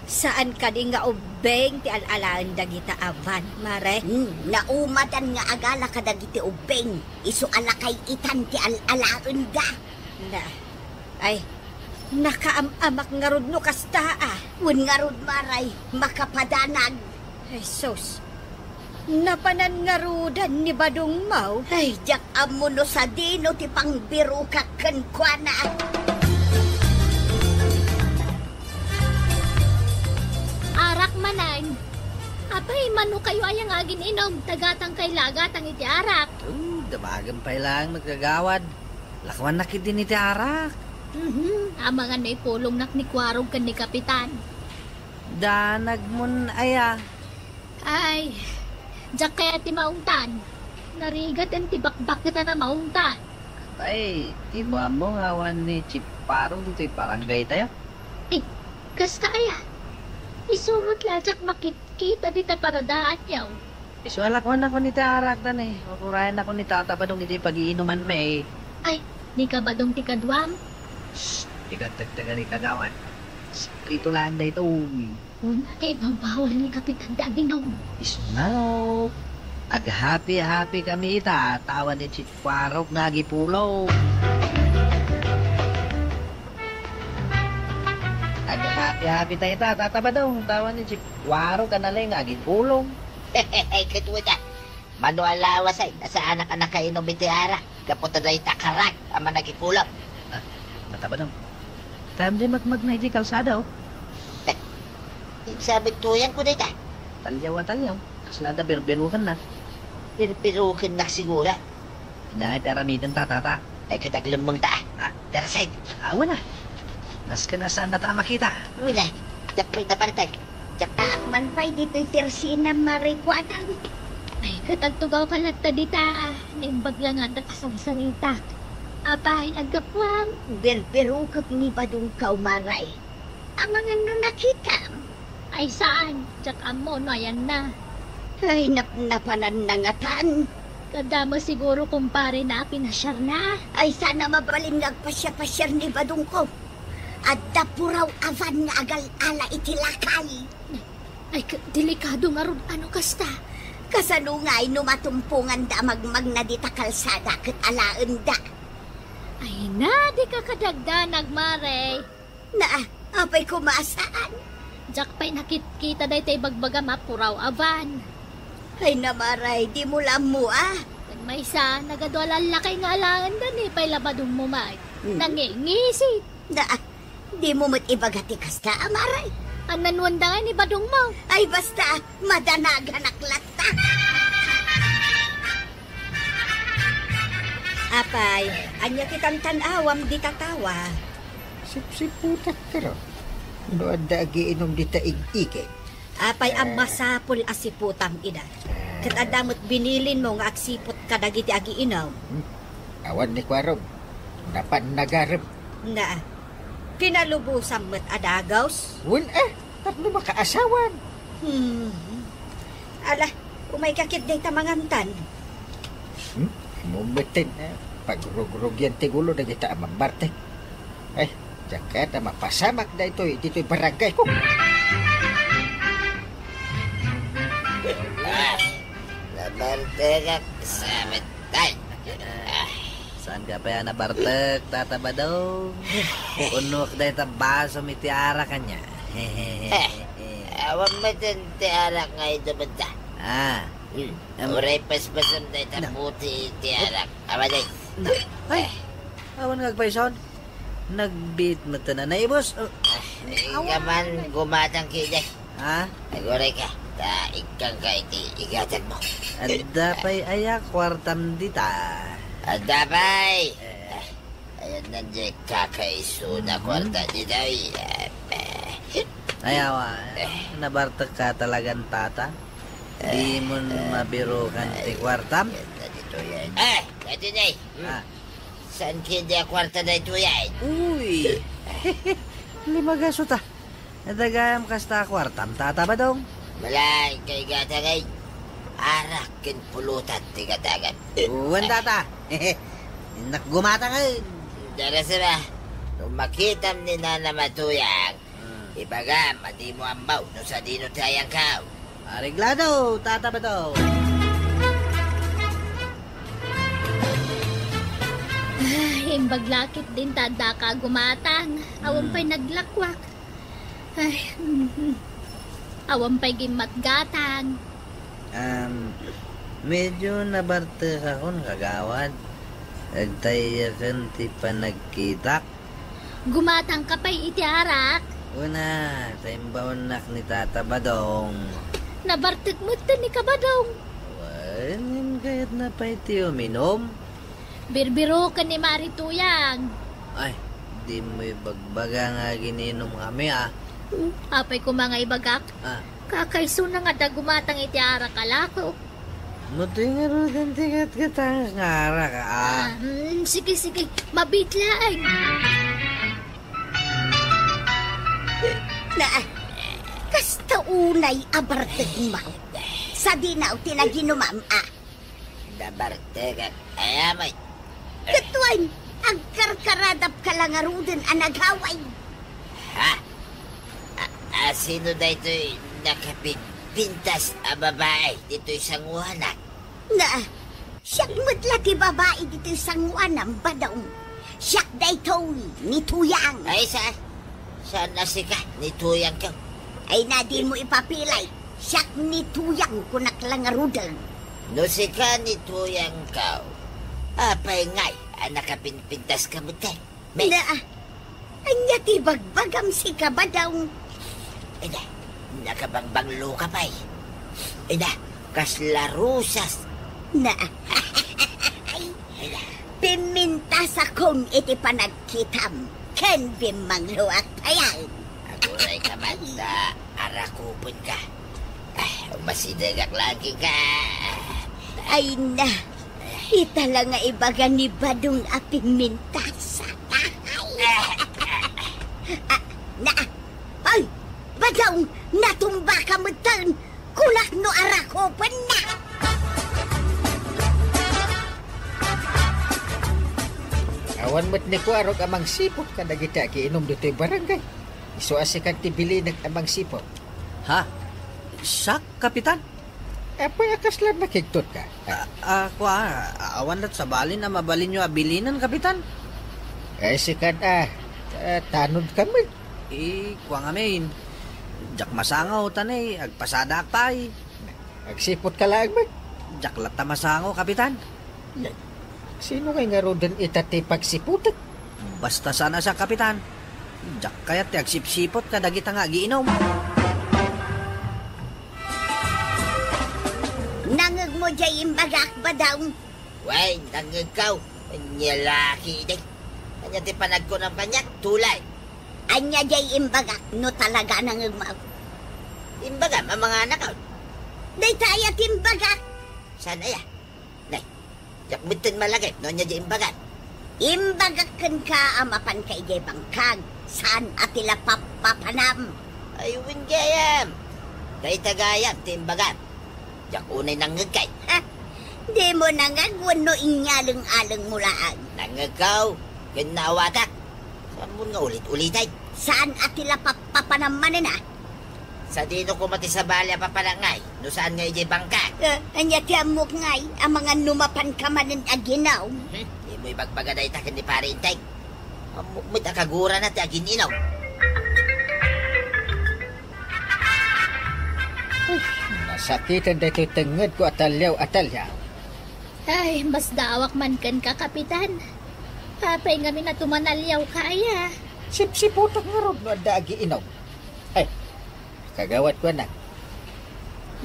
Saan ka di nga ubeng ti alalaan dagita avan, Mare? Naumadan nga agala ka dagiti ubeng. Isu alakay itan ti alalaan da. Ay, nakaamak nga rod no kasta Wen nga rod maray, makapadanag. Ay, sus. Napanan nga rodan ni Badong Mau. Ay, jak amuno sa dino ti pangbiro kaken kuana. Arak manan. Apay, mano kayo ayang agin inom. Tagatang kay lagatang iti arak. Damagan pa lang magagawad. Lakawan na din iti arak. Amangan na ipulong nak ni Kwarog kan ni Kapitan. Danag mun aya. Ay, jak kaya ti maungtan. Narigat ang tibakbak kita na maungtan. Ay, ibo mo awan ni Chiparo dito'y barangay tayo. Eh, kasta kaya. Isurot lajak makikita dita paradaan yaw. Isualak man ako ni Tarak tan eh. Makurayan ako ni Tata pa nung ito'y pag-iinuman me eh. Ay, di ka ba dong tikadwam? Shhh, tigat-tagtagan ni Kagawan. Ito lang na ito. Una kay mabawal ni Kapitan Daginong. Isnaw. Ag-happy-happy kami ita. Tawa ni Chitwarok na gipulong. Ag-happy-happy tayo ita. Tataba daw. Tawa ni Chitwarok ka na lang nga gipulong. Hehehe, katwada. Mano alawas ay, nasa anak-anak kayo ng bitiara. Kapunta na itakarak, ama nagipulap. Tataba daw. Tama din magmag na iti kalsada oh. Sabi tuyan ko na ita. Talyaw. Kaslada berberukan na. Pirukin na sigura. Inahat aramidan tatata. Ay kataglam mong ta. Darasay. Awan na. Nas ka na saan na ta makita. Wala. Dapoy na partay. Man pa'y dito'y tersinam marikwanan. Ay, katagtugaw ka lang ta dita. Nimbag lang nga nakasang sarita. Apay, agapwang. Berberukag ni badong kaumaray. Ang mga nakita. Ay, saan? Tsak amo, no, ayan na. Ay, napanan na ngatan. Kadama siguro kumpare na pinasyar na. Ay, sana mabalin nagpasya-pasyar ni badong ko. At dapuraw avan nga agal-ala itilakay. Ay, delikado nga ron. Ano kasta? Kasanungay numatumpungan da magmag na dita kalsada kat alaan da. Ay na, di ka kadagda nagmare. Na, apay kumasaan. Jak pa'y nakikita dahi tayo bagbaga mapuraw avan. Ay namaray, di mo lang mo ah. Kag may isa, nagadwalan lakay nga alangan dan eh, pa'y labadong mumay. Hmm. Nangingisit. Na, di mo mo't ibagati kasta, amaray. Ang nanwandangan ni badong mo. Ay basta, madanagan aklata. Apay, anya kitang tanawam di tatawa. Sip-siputak ka ro. No, ada giinom di taig-ike. Apay ang masapol asiputam ina. Kat adamot binilin mo nga aksipot kadagiti agi inaw. Awan ni Kwarog. Napan nagarap. Na, pinalubusan mo't adagaws. Tapno makaasawan. Ala, umay kakit day tamangantan. Mumitin na. Pagrug-rug yan tigulo na kita amambarte. Ay, jakat na mapasamak na dito'y barangay ko. Nabartagak sabit tayo. Saan ka pa yan nabartek, tataba daw? Unok na ito baso may tiara kanya. Awang matentiarak nga ito banta. Uray paspasan na ito puti tiarak. Awa day. Ay, awan ngagpayson. Nagbit mo ito na naibos. Ika man gumatang kiday. Ha? Naguray ka. Ikang ka iti igatag mo. Adda pa'y ayak kwartam dita. Adapay! Ayan nandiyan kakaiso na kwarta dito. Ayawa, nabartak ka talagang tata. Di mo mabiro kan ti kwartam. Dito yan. Dito na Saan kindi ang kwarta na ito yan? Uy! Lima gaso ta. Nadagayam kasta kwartam, tata ba dong? Malay kay gatagay. Arak kin pulutan tigatagan. Uwan tata. Nakgumata ngayon. Dara sila. Nung makitam ni Nana Matuyang, ibaga, madi mo ambaw no sa dino tayang kao. Areglado, tata ba daw? Ay, imbaglakit din tada ka gumatang. Awan pa'y naglakwak. Ay, awan pa'y gimatgatang. Medyo nabarte ako kagawad. Agtayakan ti panagkitak. Gumatang ka pa'y itiarak. Una, taimbawanak ni Tata Badong. Nabartik mo ito ni Kabadong. Wanin kahit na pa iti uminom. Birbiro ka ni Marituyang. Ay, di mo ibagbaga nga gininom kami ah. Apay ko mga ibagak. Kakaiso na nga dagumatang itiara kalako. Muti nga ro din tigat katang ngara ka. Sige, mabitlaan. Na, kasta unay abartag mo. Sa dinaw tinaginumam, Dabarteg at ayamay. Katuan, ang karkaradap ka lang arudin ang naghaway. Ha? Sino da ito'y nakapintas a babae dito'y sanguhanak? Na, siyak madlaki babae dito sang wanang badaw. Siyak da ito ni Tuyang. Ay, saan na sika ni Tuyang ka? Ay na di mo ipapilay. Siyak ni Tuyang kunak lang arudan. No sika ni Tuyang ka. Apay ngay, nakapinpintas ka mo tayo. Na, anya ti bagbagam si kabadaw. Ina, nakabangbanglo ka pa'y. Ina, kaslarusas. Na, Ina, pimintas akong iti panagkitam. Ken bimanglo at payal. aguray ka man na arakupon ka. Masidagak lagi ka. Ay na, ita lang nga ibaga ni Badong aping mintasa. Ay, Badong, natumba ka mo tan. Kulak no arakopan na. Awan mo't ni Kuarog amang sipot ka na kita giinom dito'y barangay. Iso asikan tibili ng amang sipot. Ha? Sak, Kapitan? Apay akas lang nakigtot ka. Awan lat sa balin na mabalin nyo abilinan, Kapitan. Ay sikan tanod kami. Kuha nga main. Jak masangaw tanay, agpasada akpay. Agsipot ka lang man. Jak lata masangaw, Kapitan. Sino kay nga rodan itati pagsiputat? Basta sana sa Kapitan. Jak kaya ti agsipsipot ka dagita nga giinom. Nangag mo jay imbagak Badong. Way, nangagaw. Nyalaki din. Kanya ti panag ko ng kanyak, tulay. Anya jay imbagak no talaga nangag mo. Imbaga, mga anak ko. Day tayo timbagak. Sana ya? Nay, yak bitin malagay, no niya di imbagan. Imbagakan ka amapan kay jay bangkag. Saan atila papapanam? Ayun gayam. Kay tagayam, ti imbagan. Yak unay nangagkay. Di mo nangagwan no inyalang-alang mulaan. Nangagaw, ganawatak. Saan mo nga ulit-ulitay? Saan atila papapanaman na? Sa dino ko mati sa balya papanangay, no saan nga ijay bangka? Anya tiyamok ngay, ang mga numapan ka manin aginaw. Di mo ibagbaga na itakin ni parintay. May takagura na ti aginaw. Nasakitan dito tenged ko atalyaw. Ay, mas dawak man kan ka, Kapitan. Apay nga minatumanalyaw kaya. Sipsiputak nga ron no adda giinom. Ay, kagawat ko na.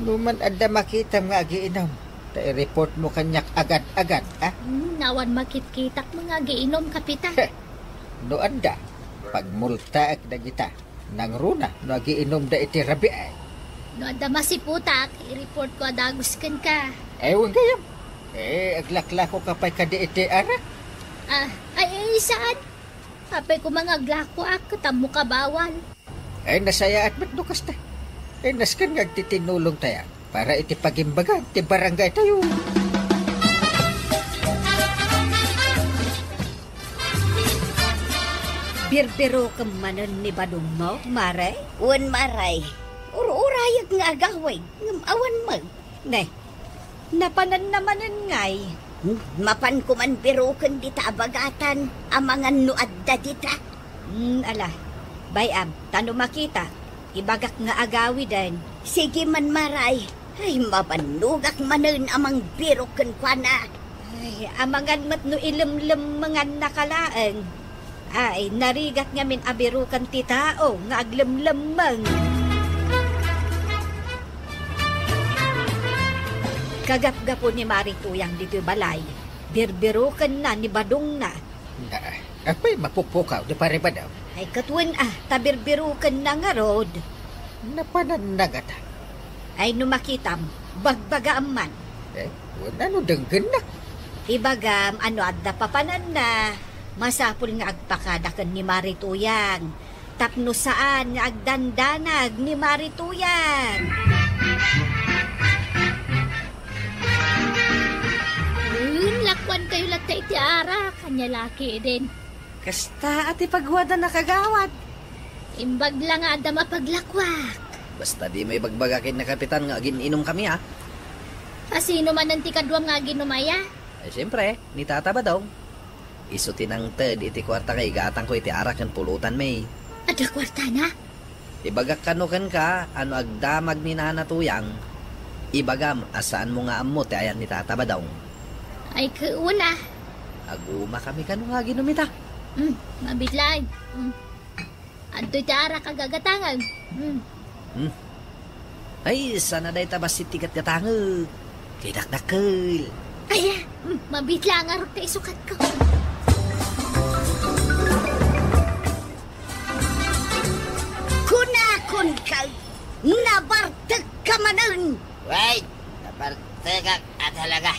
Luman adda makita nga giinom. Ta-report mo kanyak agad-agad, ha? Nawan makitkitak mga giinom, Kapitan. No adda, pagmulta ak na kita. Nang runa, no giinom da iti rabi ay. No adda masiputak, i-report ko adagos kan ka. Ewan kayam. Aglakla ko kapay ka di iti ara. Ay, saan? Apay ko mga glako ak, tamo ka bawal. Ay, nasaya at matnukas ta. Ay, naskan nga titinulong tayo para iti pagimbagan, ti barangay tayo. Birbiro ka manan ni Badong mo, Maray? Un maray, uro-urayag nga agaway, ngam awan mo. Ne, napanan namanan ngay. Mapan ko man birukan dita abagatan, ang mga nuadda dita. Ala, bayam, tano makita. Ibagak nga agawi din. Sige man maray, ay mabanugak manan amang birukan kwa na. Ay, amangan mat no ilimlim mga nakalaang. Ay, narigat nga min abirukan ti tao nga aglimlimang. Kagap-gapo ni Marituyang dito balay. Birbirukan na ni Badong na. Apay mapupukaw, di pare ba daw? Ay katwen tabirbirukan na nga rod. Napananagata. Ay numakitam, bagbagaan man. Ano danggan na? Ibagam, adda papanan na. Masapul nga agpakadakan ni Marituyang. Tapno saan nga agdandanag ni Marituyang. Lakwan kayo latta iti ara, kanya laki din. Kasta ati pagwada na kagawad. Imbag lang nga ada mapaglakwak. Basta di may bagbagakin na kapitan nga gininom kami Asino man ang tikadwam nga ginumaya? Ay siyempre, ni Tata ba daw? Isuti ng ted iti kwarta kay gatang ko iti arak ng pulutan may. Ada kwarta na? Ibagak kanukan ka, agdamag ni Nanatuyang. Ibagam, asaan mo nga amo ti ayan ni Tata ba daw? Ay kauna. Aguma kami kanu nga ginumita. Mabitlain. Anto'y tiara kagagatangan. Ay, sana day tabas si tigat gatangag. Kidakdakil. Ay, mabitla nga rin isukat ko. Kunakon ka, nabartag ka manan. Wait, nabartagak at halaga.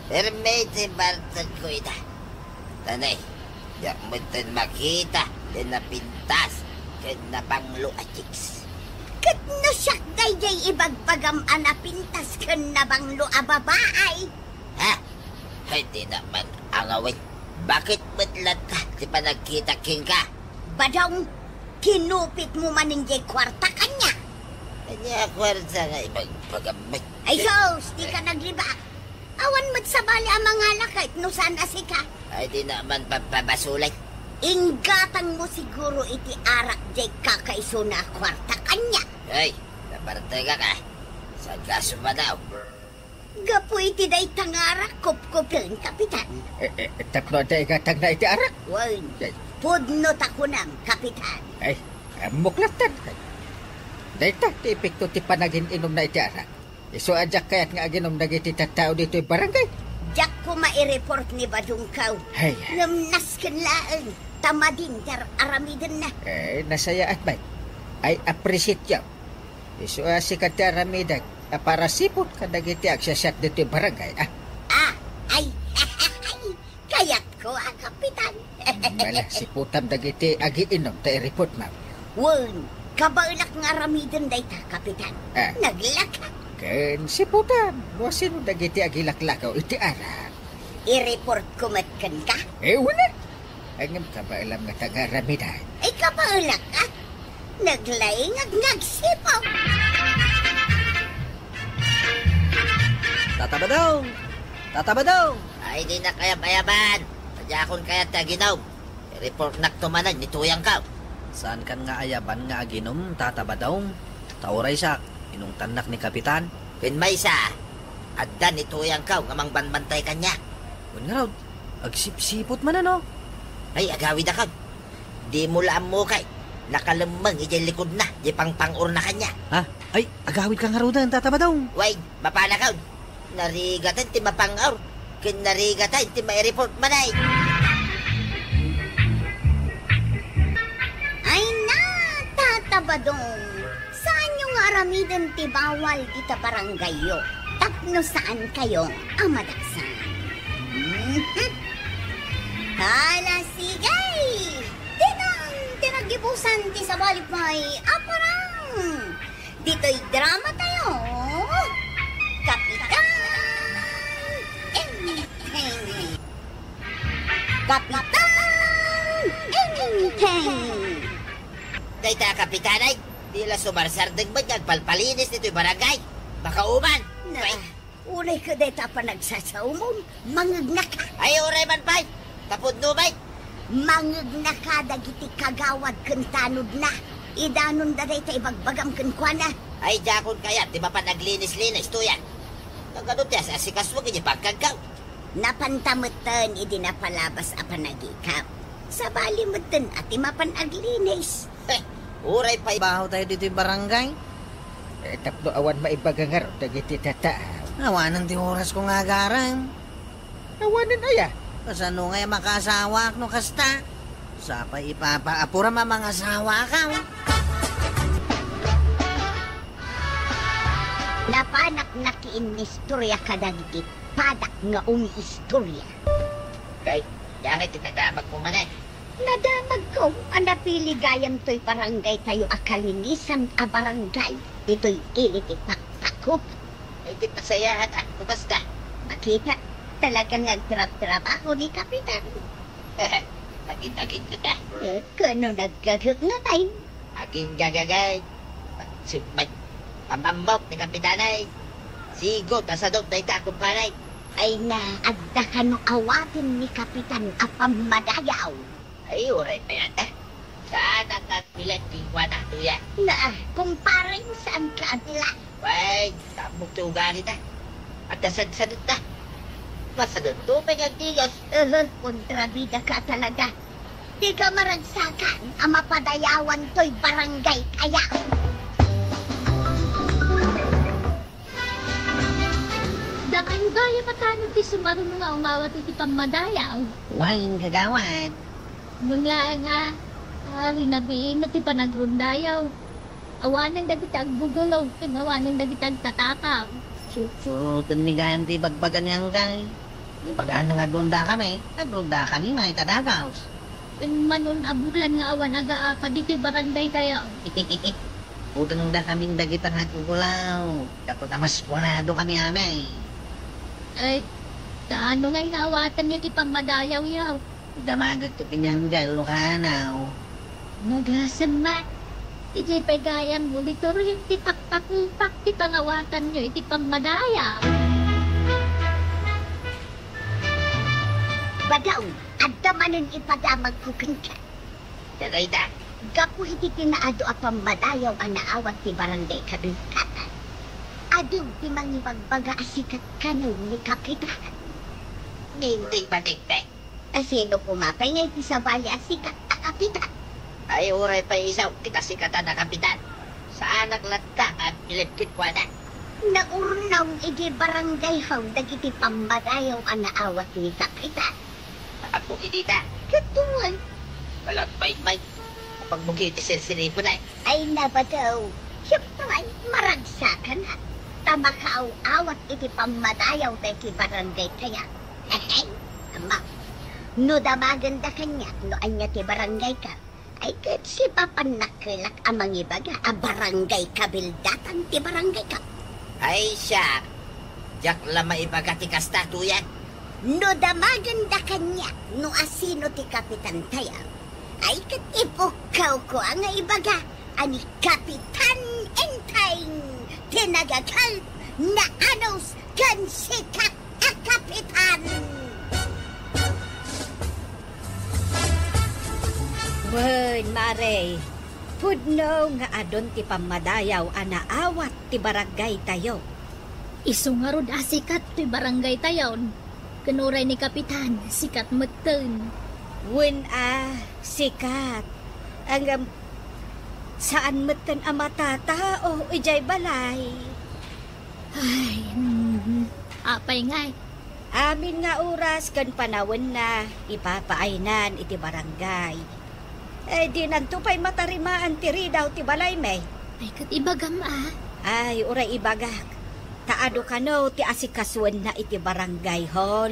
Permit si bartag ko ita. Tanay, yak mo ito makita, din napintas, ken napanglo at chicks. Kat no siyak dayjay ibagbagam anapintas ken nabanglo a babaay. Ha? Hindi naman ang awit. Bakit matlat ka si panagkita king ka? Badong, kinupit mo maninjay kwarta kanya. Kanya kwarsa nga ibang pagamit. Ay sos, di ka naglibak. Awan mo't sabali ang mga lakay no sana si ka. Ay di naman papabasulay. Inggatang mo siguro iti arak jay kakaiso na kwarta kanya. Ay, nabartaga ka. Sa gaso ba daw? Gapo iti day tangarak kup-kupin, kapitan. Tapno day gatang na iti arak. Wan, pudno takunang, kapitan. Ay, muklatan. Dayta, ti epekto ti panagin inom na iti arak. Iso ajak kayat nga aginom nagiti tattao dito yung barangay. Jak ko maireport ni Badungkaw. Hay. Namnas kanlaan. Tamadin tar aramidin na. Nasaya at bay. Ay appreciate yaw. Iso si kati aramidag. Para sipot ka nagiti agsasyat dito yung barangay. Ay. Kayat ko, kapitan. Mala, siputam nagiti agiinom tayo report, ma'am. Wan, kabaulak nga aramidin day ta, kapitan. Naglakak. Ken siputan, no sino dagiti agilaklakaw iti arak. I-report ko matkan ka? Wala. Angam ka ba alam nga taga-ramidan? Ay kapaulak ka? Naglaing at nagsipaw. Tata ba daw? Tata ba daw? Ay di na kaya bayaban. Padyakon kaya taginaw. I-report nak tumanan ni Tuyang ka. Saan kan nga ayaban nga aginom, Tata ba daw? Tauray siya. Inong tanak ni Kapitan. Pinmay sa adda ni Tuyang ka nga mangbanbantay kanya. Kun nga raw, agsipsipot man Ay agawi da ka. Di mo laam mo kay. Nakalamang ijay likod na. Di pang-pang-ur na kanya. Ha? Ay, agawid ka nga raw dan, Tata ba daw? Wait, mapana ka. Narigatan ti mapang-ur. Kinarigatan ti mai-report manay. Ay na, tatabadong. Saan yung aramidan ti bawal kita baranggayo? Tapno saan kayo amadaksan? Hala sigay! Tinagibusan ti sa balipay aparang! Dito'y drama tayo! Kapitan! Kapitan! Dayta kapitanay. Tila sumarsardag ba nagpalpalinis nito'y barangay? Baka uman. Na, unay ka deta pa nagsasaumon. Mangagnak ka. Ay, uray man pa'y. Tapod no ba'y. Mangagnak ka dagiti kagawad kantanod na. Idanon da deta ibagbagam kankwana. Ay, jakon kaya. Di ba pa naglinis-linis to yan? Nagano tiya sa asikas mo ganyan pagkagaw. Napantamutan idi napalabas a panagikaw. Sa balimutan at imapanaglinis. Uray pa'y. Baho tayo dito yung barangay. Tapno awan maibagangar dagiti tataaw. Awanan ti oras ko nga garang. Awanan aya. kasano nga makasawa no kasta. Sapa ipapaapura mga asawa ka. Napanak na kiin-istorya ka dagiti. Padak nga istorya. Kay, yakit itadamag mo man eh. Nadamag ko, ang napiligayam to'y barangay tayo akalinisan a barangay. Ito'y iliti pakpakop. Ay, di pasayahan at basta. Makita, talagang nagtrap-trabaho ni Kapitan. Magit-agit ka. Kano nagkagag na tayo? Aking gagagay. Pamamok ni Kapitanay. Sigo, tasadog na ita kumpanay. Ay na, adda ka no awatin ni Kapitan apamadayaw. Ay, uray pa yan eh. Saan ang nagpilat kiwa na tuya? Na, kumparing saan ka nila? Wait, tamog tuga kita. At nasadsadot na. Masadot tupig ang tigos. Kontrabida ka talaga. Di ka maragsakan ang mapadayawan to'y barangay kaya. Dakay gaya patanong ti sumarunong nga umawat iti pamadayaw. Walang gagawad. Mula nga, rinabiin na ti panagrundayaw. Awanan dagiti agbugulaw, awanan dagiti agtatakaw. Susurutan ni ganti bagbagan niyang kay. Bagaan nga gunda kami. Nagrunda kami may kadagaws. Manon abulan nga awan aga-apa diti barangay tayo. Utang da kaming dagitan at ugulaw. Kato na mas wanado kami amay. Ay, ano nga inawatan niyo ti pamadayaw yaw? Damagat ko pinyang galo kanaw. Nagasama. Iti pagayam mo dito rin ti pakpakupak ti pangawatan niyo iti pamadayaw. Badaw, adda manin ipadamag ko kanka. Tagay na. Gapu hindi tinaado apamadayaw ang naawat ti barangay kabingkatan. Ado ti mangibagbaga asikat kanon ni Kapitan. Hindi patiktek. Sino pumapay nga iti sabali asikat ang Kapitan? Ay, uray pa isaw. Kita sikatan na Kapitan. Saan naglatta at pilipkit kwa na? Naurnaw iti barangay haw dagiti pamadayaw ang naawat ni Kapitan. Ako idita. Katuan, Walang may. Kapag mugiti sinsinin po na eh. ay nabadaw. Siyempre, maragsakan na. Tamakaaw-awat iti pamadayaw dagiti barangay kaya. Ama, no damaganda kanya, no anya ti barangay ka, ay kat si papanakilak amang ibaga, a barangay kabildatan ti barangay ka. Ay siya. Jak lama ibagati kasta tuyan. No damaganda kanya, no asino ti Kapitan tayo, ay kat ipukaw ko ang ibaga, ani Kapitan Enteng, tinagakal na anos kan sikat a Kapitan. Wen, Mare. Pudno nga adon ti pamadayaw anaawat ti barangay tayo. Isu nga rod asikat ti barangay tayon. Kanuray ni Kapitan, sikat meten. Wen sikat. Ang saan meten ang matata o ijay balay. Ay, apay ngay. Amin nga oras kan panawin na ipapaainan iti barangay. Di nanto pa'y matarimaan tiri daw ti balay me. Ay, kat ibagam Ay, uray ibagak. Taado ka no ti asikaswan na iti barangay hall.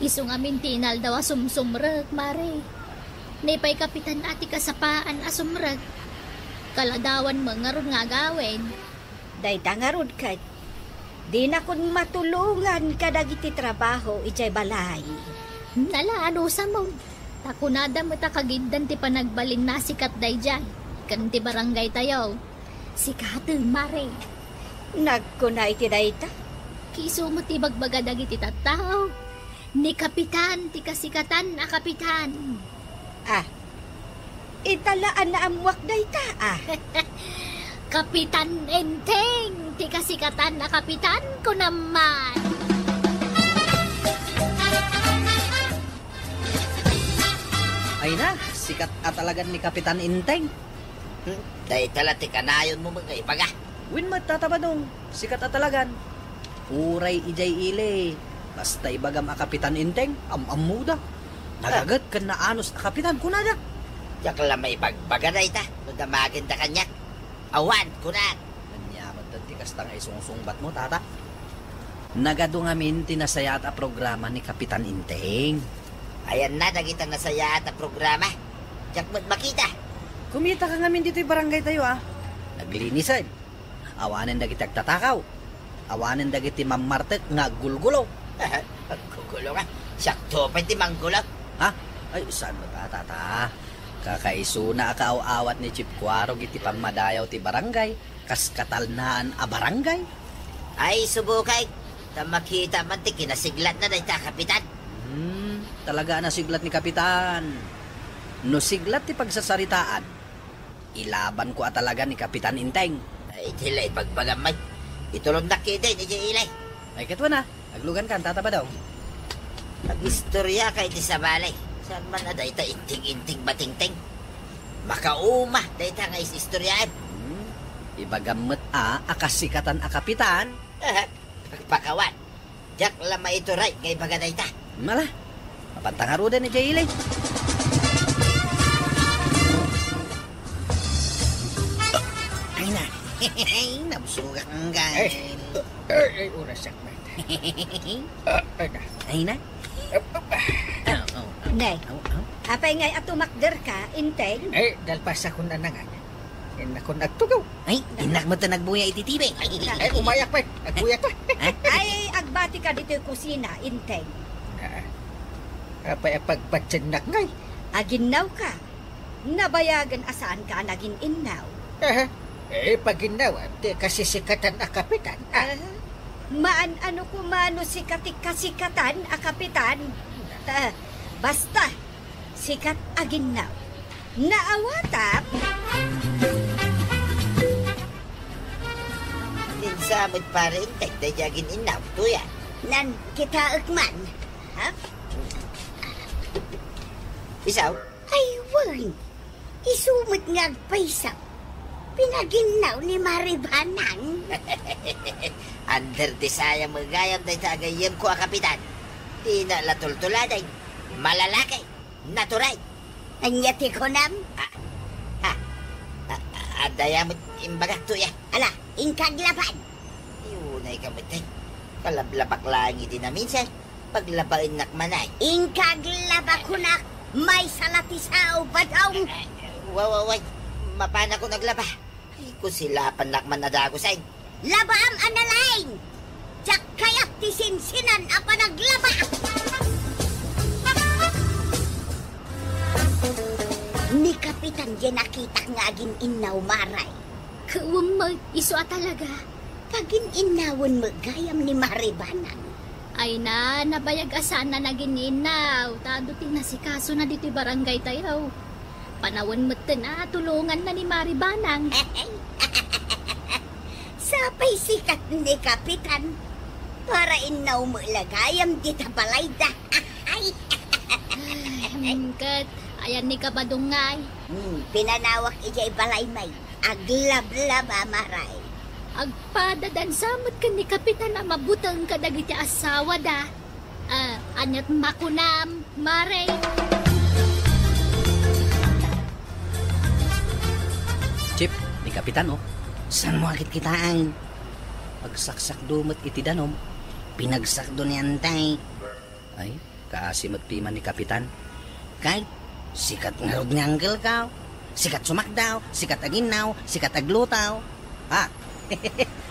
Isu nga mintinal daw asumsumrag, Mare. Nipay Kapitan ati kasapaan asumrag. Kaladawan mo nga ron nga gawin. Dayta nga rod ka. Di na kun matulungan ka dagiti trabaho ijay balay. Nala, ano sa mo? Takunada mo takagindan ti panagbalin na sikat day dyan. Kan ti barangay tayo. Sikateng, Mare. Nagkunay ti dayta. Kiso mo ti bagbaga dagiti tattao. Ni Kapitan, ti kasikatan a Kapitan. Italaan na amwak dayta Kapitan Enteng, ti kasikatan na Kapitan ko naman. Ay na, sikat at talagan ni Kapitan Inteng. Dahil talati kanayon mo mga ibaga. Win magtatabadong, sikat at talagan. Uray ijay ile. Basta ibagam a Kapitan Inteng, amuda. Nagagat kan na anos a Kapitan kunada. Jak lang may bagbaga na ita. Kung damagin da kanya. Awan, kunat. Nanyaman tan tikas tang isungsungbat mo, tata. Nagado ngamin tinasayat a programa ni Kapitan Inteng. Ayan na, nagitang nasaya at programa. Jak mo't makita. Kumita ka ngamin dito'y barangay tayo, Naglinisan. Awanan dagiti agtatakaw. Awanan dagiti mamartek nga gulgulo. Gugulo nga. Sakto pa iti manggulo. Ha? Ay, saan mo tata? Kakaisuna akaaw-awat ni Chip Cuarog iti pamadayaw ti barangay. Kas katalnaan a barangay. Ay, subukay. Makita man ti kinasiglat na dayta, Kapitan. Talaga na siglat ni Kapitan. No siglat ti pagsasaritaan, ilaban ko talaga ni Kapitan Inteng. Ay, tilay pagbagamay. Itulong nakita ni Ilay. Ay, katwa na. Aglugan ka, tata ba daw? Nag-istorya kay ti sa balay. Saan man na dayta inting-inting batingting. Makauma dayta nga is-istoryaan. Ibagamot akasikatan a Kapitan. Pagpakawan. Jak lama ito right ngay baga dayta. Mala, mapantangarudan ni Jailay. Ay na. Nabsuga kang gain. Ay, oras sakmat. Ay na. Ay na. Nay, apay ngay atumakder ka, Inteng? Ay, dalpas ako na nangan. Ako nagtugaw. Ay, inak mo ta nagbuya ititibing. Ay, umayak pa. Nagbuya ka. Ay, agbati ka dito yung kusina, Inteng. Apay apagbatsin ngay. Aginaw ka. Nabayagan asaan ka naging innaw. Paginawa, di kasi sikatan a Kapitan. Maan ano kumano sikatik kasikatan a Kapitan. Basta, sikat aginaw. Naawatap. Dinsamot para intek dayagin inaw. Tuya. Nan kita ukman. Ha? Isaw? Ay, wang. Isumot nga agpaisaw. Pinaginaw ni Maribanang. Under desaya magayam day tagayem ko a Kapitan. Di na latultuladay. Malalakay. Naturay. Anyati ko nam. Adayamot imbagak tuya. Ala, ingkaglaban. Iunay kamitay. Kalablabak lang iti na minsan. Paglabain nakmanay. Ingkaglaba kunak. May salatisaw badaw. Wawaway. Mapana ko naglaba. Ay, kung sila panakman na dagosain. Labam analain. Tsak kayak tisinsinan apa naglaba. Ni Kapitan dyan nakita nga agin inaw maray. Kawang mo, iso talaga. Pagin inawon mo gayam ni Maribanan. Ay na, nabayag asan na naginaw. Taduting na si kaso na dito'y barangay tayo. Panawan mo na, tulungan na ni Maribanang. Sapay sikat ni Kapitan. Para inaw mo lagayam dita balayda. Ay, Kat, ayan ni kabadungay. pinanawak ijay balay may. Aglablaba maray. Agpadadan samot ka ni Kapitan na mabutang ka dagiti asawa da. Anyat makunam, Maray. Chip, ni Kapitan, saan mo akit kitaan? Pagsaksak dumot iti danom, pinagsak do ni Antay. Ay, kaasimot piman ni Kapitan. Kahit sikat nga rod ni Uncle ka, sikat sumakdaw, sikat aginaw, sikat aglutaw.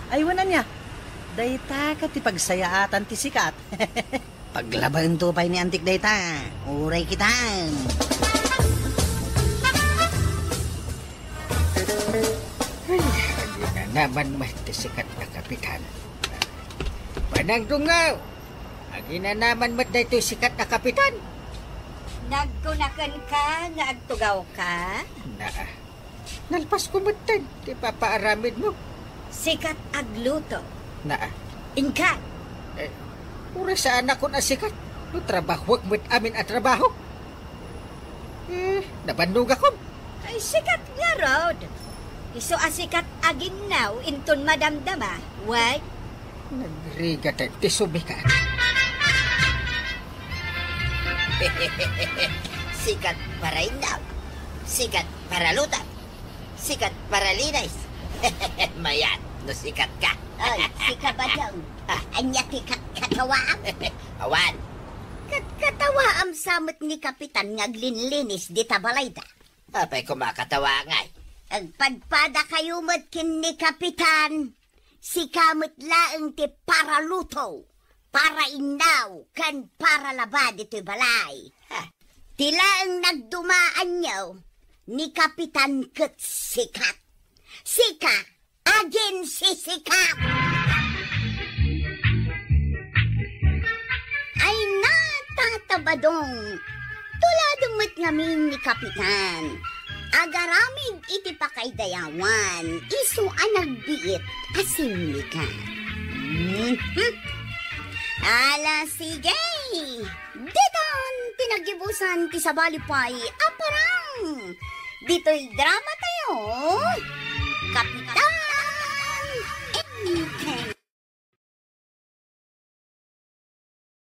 Ay, wala niya. Dayta ka ti pagsayaatan ti sikat. Paglaban to pa'y ni Antik dayta, uray kitaan. Ay, na naman matisikat na Kapitan. Panang dungaw! Agi na naman mat na ito'y sikat na Kapitan. Nagkunakan ka, nga agtugaw ka. Nalpas ko matan, di papaaramid mo. Sikat agluto. Inka. Ura saan ako na sikat. No trabaho, wag mo't amin at trabaho. Nabandog ako. Ay, sikat nga rod. Iso asikat aginaw inton madamdama. Why? Nagrigat ay tisubi ka. Sikat para Indaw. Sikat para Lutang. Sikat para Linays. Mayat, no sikat ka. Ay, sika ba daw? Anya ti katawaam? Awan. Katawaam samot ni Kapitan ngaglinlinis di tabalayda. Apay kumakatawa ngay. Ang pagpada kayo mo't kin ni Kapitan, si kamot laeng ti para luto, para inaw, kan para labad ito'y balay. Tila ang nagdumaan niyo ni Kapitan ket sikat. Sika, agin si sikat. Ay natatabadong, tulado mo't ngamin ni Kapitan. Agaramid iti pakaydayawan, iso anagbiit asin ka. Ala sige, diton tinagibusan ti sabalipay aparang. Dito'y drama tayo, Kapitan